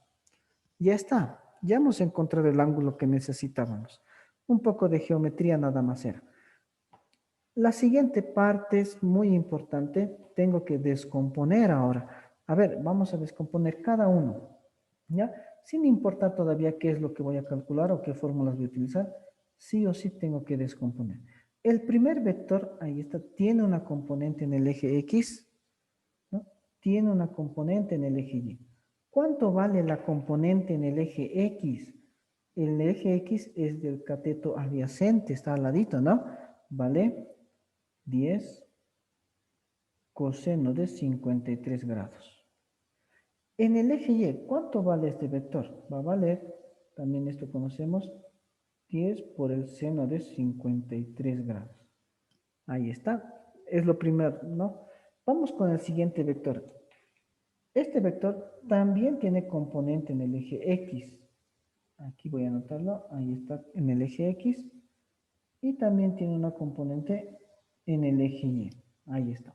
Ya está, ya hemos encontrado el ángulo que necesitábamos. Un poco de geometría nada más era. La siguiente parte es muy importante, tengo que descomponer ahora. A ver, vamos a descomponer cada uno, ¿ya? Sin importar todavía qué es lo que voy a calcular o qué fórmulas voy a utilizar, sí o sí tengo que descomponer. El primer vector, ahí está, tiene una componente en el eje X, ¿no? Tiene una componente en el eje Y. ¿Cuánto vale la componente en el eje X? El eje X es del cateto adyacente, está al ladito, ¿no? Vale 10 coseno de 53 grados. En el eje Y, ¿cuánto vale este vector? Va a valer, también esto conocemos, 10 por el seno de 53 grados. Ahí está, es lo primero, ¿no? Vamos con el siguiente vector. Este vector también tiene componente en el eje X. Aquí voy a anotarlo, ahí está en el eje X. Y también tiene una componente en el eje Y. Ahí está.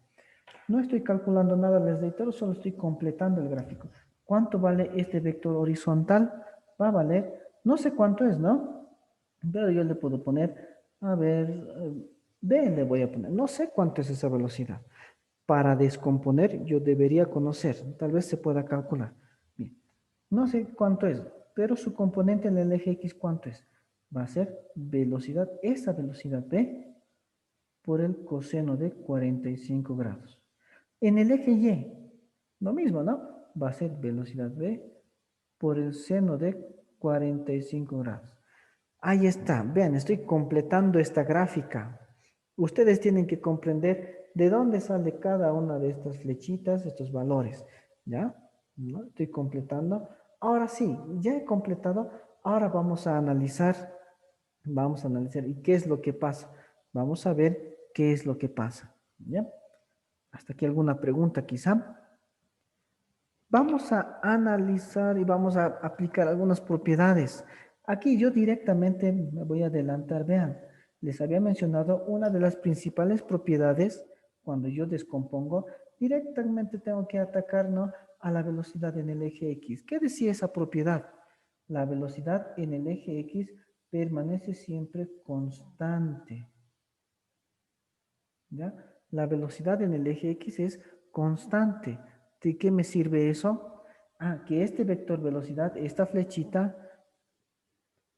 No estoy calculando nada, les reitero, solo estoy completando el gráfico. ¿Cuánto vale este vector horizontal? Va a valer, no sé cuánto es, ¿no? Pero yo le puedo poner, a ver, B le voy a poner. No sé cuánto es esa velocidad. Para descomponer yo debería conocer, tal vez se pueda calcular. Bien, no sé cuánto es, pero su componente en el eje X, ¿cuánto es? Va a ser velocidad, esa velocidad B por el coseno de 45 grados. En el eje Y, lo mismo, ¿no? Va a ser velocidad B por el seno de 45 grados. Ahí está, vean, estoy completando esta gráfica. Ustedes tienen que comprender de dónde sale cada una de estas flechitas, estos valores, ¿ya? ¿No? Estoy completando. Ahora sí, ya he completado. Ahora vamos a analizar y qué es lo que pasa. Vamos a ver qué es lo que pasa, ¿ya? Hasta aquí alguna pregunta quizá. Vamos a analizar y vamos a aplicar algunas propiedades. Aquí yo directamente me voy a adelantar. Vean, les había mencionado una de las principales propiedades cuando yo descompongo. Directamente tengo que atacar, ¿no?, a la velocidad en el eje X. ¿Qué decía esa propiedad? La velocidad en el eje X permanece siempre constante. ¿Ya? La velocidad en el eje X es constante. ¿De qué me sirve eso? Ah, que este vector velocidad, esta flechita,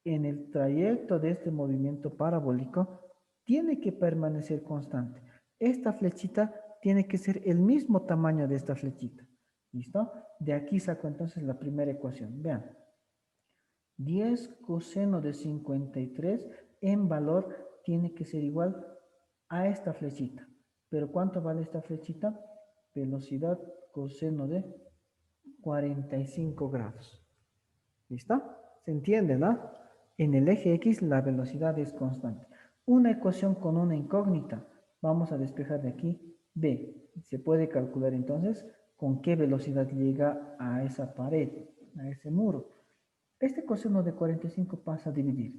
en el trayecto de este movimiento parabólico, tiene que permanecer constante. Esta flechita tiene que ser el mismo tamaño de esta flechita. ¿Listo? De aquí saco entonces la primera ecuación. Vean. 10 coseno de 53 en valor tiene que ser igual a esta flechita. ¿Pero cuánto vale esta flechita? Velocidad coseno de 45 grados. ¿Listo? ¿Se entiende, no? En el eje X la velocidad es constante. Una ecuación con una incógnita. Vamos a despejar de aquí B. Se puede calcular entonces con qué velocidad llega a esa pared, a ese muro. Este coseno de 45 pasa a dividir.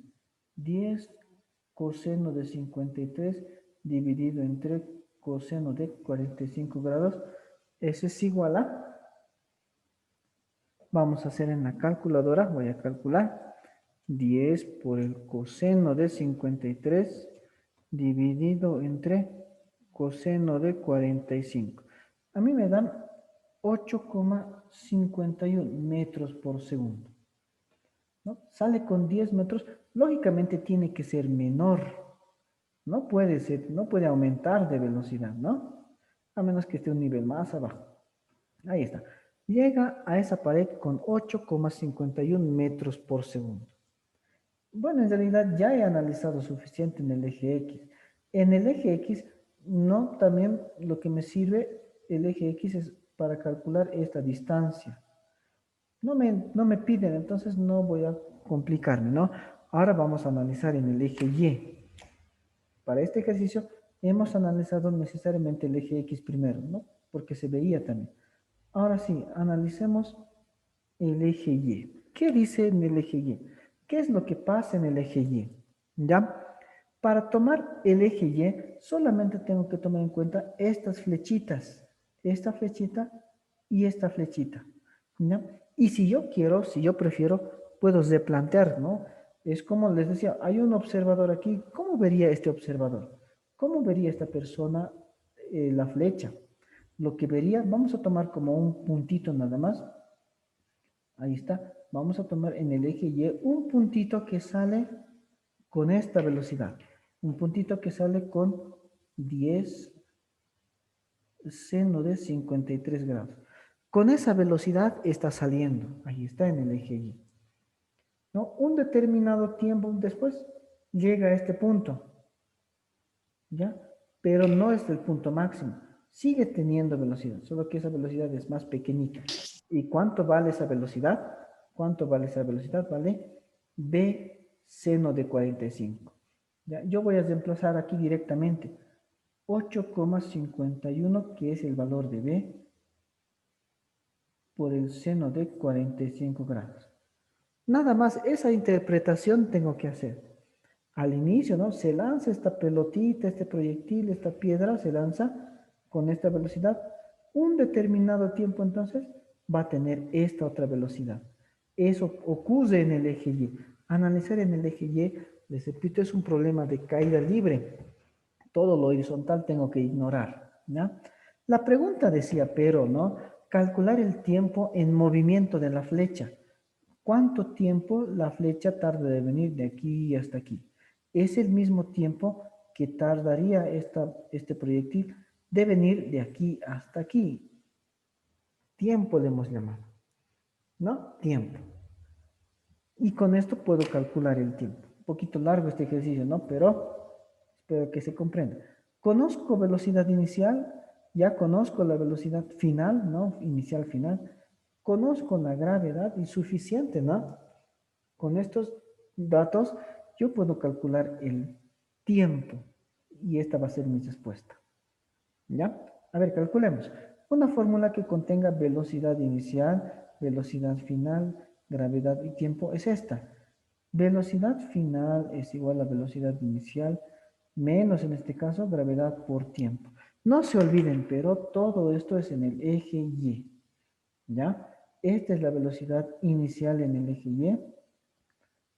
10 coseno de 53 dividido entre coseno de 45 grados. Eso es igual a... Vamos a hacer en la calculadora. Voy a calcular. 10 por el coseno de 53 dividido entre coseno de 45. A mí me dan 8,51 metros por segundo, ¿no? Sale con 10 metros, lógicamente tiene que ser menor, no puede ser, no puede aumentar de velocidad, ¿no? A menos que esté un nivel más abajo. Ahí está. Llega a esa pared con 8,51 metros por segundo. Bueno, en realidad ya he analizado suficiente en el eje X. En el eje X, no, también lo que me sirve el eje X es para calcular esta distancia. No me piden, entonces no voy a complicarme, ¿no? Ahora vamos a analizar en el eje Y. Para este ejercicio hemos analizado necesariamente el eje X primero, ¿no? Porque se veía también. Ahora sí, analicemos el eje Y. ¿Qué dice en el eje Y? ¿Qué es lo que pasa en el eje Y? ¿Ya? Para tomar el eje Y, solamente tengo que tomar en cuenta estas flechitas. Esta flechita y esta flechita. ¿Ya? Y si yo quiero, si yo prefiero, puedo replantear, ¿no? Es como les decía, hay un observador aquí. ¿Cómo vería este observador? ¿Cómo vería esta persona la flecha? Lo que vería, vamos a tomar como un puntito nada más. Ahí está. Vamos a tomar en el eje Y un puntito que sale con esta velocidad. Un puntito que sale con 10 seno de 53 grados. Con esa velocidad está saliendo. Ahí está en el eje Y. ¿No? Un determinado tiempo después llega a este punto. ¿Ya? Pero no es el punto máximo. Sigue teniendo velocidad, solo que esa velocidad es más pequeñita. ¿Y cuánto vale esa velocidad? ¿Cuánto vale esa velocidad? Vale B seno de 45. ¿Ya? Yo voy a reemplazar aquí directamente 8,51, que es el valor de B, por el seno de 45 grados. Nada más esa interpretación tengo que hacer. Al inicio, ¿no? Se lanza esta pelotita, este proyectil, esta piedra, se lanza con esta velocidad. Un determinado tiempo entonces va a tener esta otra velocidad. Eso ocurre en el eje Y. Analizar en el eje Y, les repito, es un problema de caída libre. Todo lo horizontal tengo que ignorar, ¿ya? La pregunta decía, pero, ¿no? Calcular el tiempo en movimiento de la flecha. ¿Cuánto tiempo la flecha tarda de venir de aquí hasta aquí? Es el mismo tiempo que tardaría este proyectil de venir de aquí hasta aquí. Tiempo le hemos llamado, ¿no? Tiempo. Y con esto puedo calcular el tiempo. Un poquito largo este ejercicio, ¿no? Pero pero que se comprenda. Conozco velocidad inicial, ya conozco la velocidad final, ¿no? Inicial, final. Conozco la gravedad y suficiente, ¿no? Con estos datos yo puedo calcular el tiempo y esta va a ser mi respuesta. ¿Ya? A ver, calculemos. Una fórmula que contenga velocidad inicial, velocidad final, gravedad y tiempo es esta. Velocidad final es igual a velocidad inicial menos, en este caso, gravedad por tiempo. No se olviden, pero todo esto es en el eje Y. ¿Ya? Esta es la velocidad inicial en el eje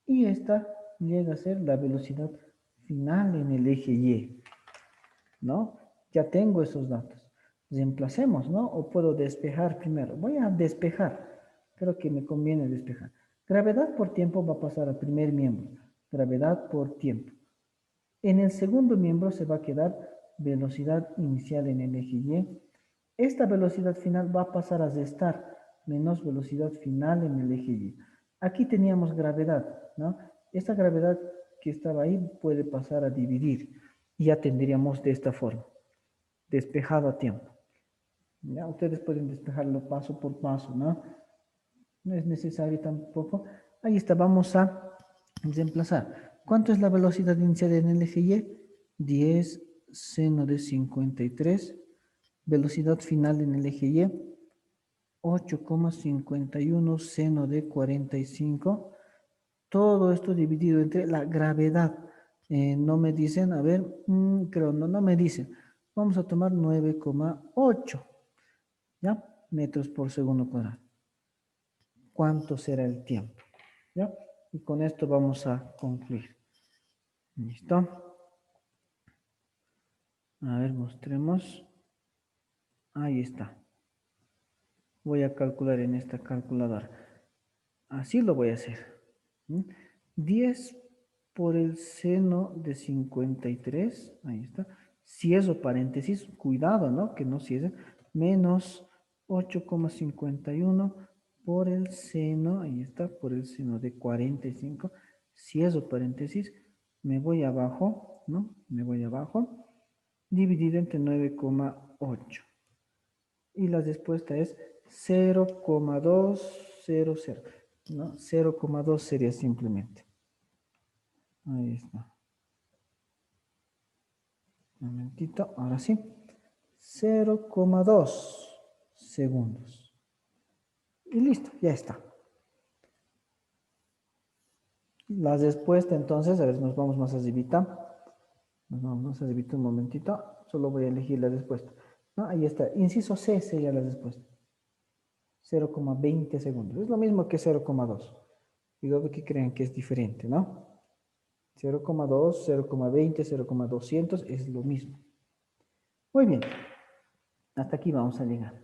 y esta llega a ser la velocidad final en el eje Y. ¿No? Ya tengo esos datos. Reemplacemos, ¿no? O puedo despejar primero. Voy a despejar. Creo que me conviene despejar. Gravedad por tiempo va a pasar al primer miembro. Gravedad por tiempo. En el segundo miembro se va a quedar velocidad inicial en el eje Y. Esta velocidad final va a pasar a restar menos velocidad final en el eje Y. Aquí teníamos gravedad, ¿no? Esta gravedad que estaba ahí puede pasar a dividir y ya tendríamos de esta forma, despejado a tiempo. ¿Ya? Ustedes pueden despejarlo paso por paso, ¿no? No es necesario tampoco. Ahí está, vamos a reemplazar. ¿Cuánto es la velocidad inicial en el eje Y? 10 seno de 53. Velocidad final en el eje Y, 8,51 seno de 45. Todo esto dividido entre la gravedad. No me dicen, a ver, creo, no me dicen. Vamos a tomar 9,8, ¿ya? Metros por segundo cuadrado. ¿Cuánto será el tiempo? ¿Ya? Y con esto vamos a concluir. ¿Listo? A ver, mostremos. Ahí está. Voy a calcular en esta calculadora. Así lo voy a hacer. 10 por el seno de 53, ahí está, cierro paréntesis, cuidado, ¿no? Que no cierre, menos 8,51 por el seno, ahí está, por el seno de 45, cierro paréntesis, me voy abajo, ¿no? Me voy abajo, dividido entre 9,8. Y la respuesta es 0,200, ¿no? 0,2 sería simplemente. Ahí está. Un momentito, ahora sí. 0,2 segundos. Y listo, ya está. La respuesta entonces, a ver, nos vamos más arribita. Nos vamos más arribita un momentito. Solo voy a elegir la respuesta. ¿No? Ahí está. Inciso C sería la respuesta. 0,20 segundos. Es lo mismo que 0,2. Digo que crean que es diferente, ¿no? 0,2, 0,20, 0,200 es lo mismo. Muy bien. Hasta aquí vamos a llegar.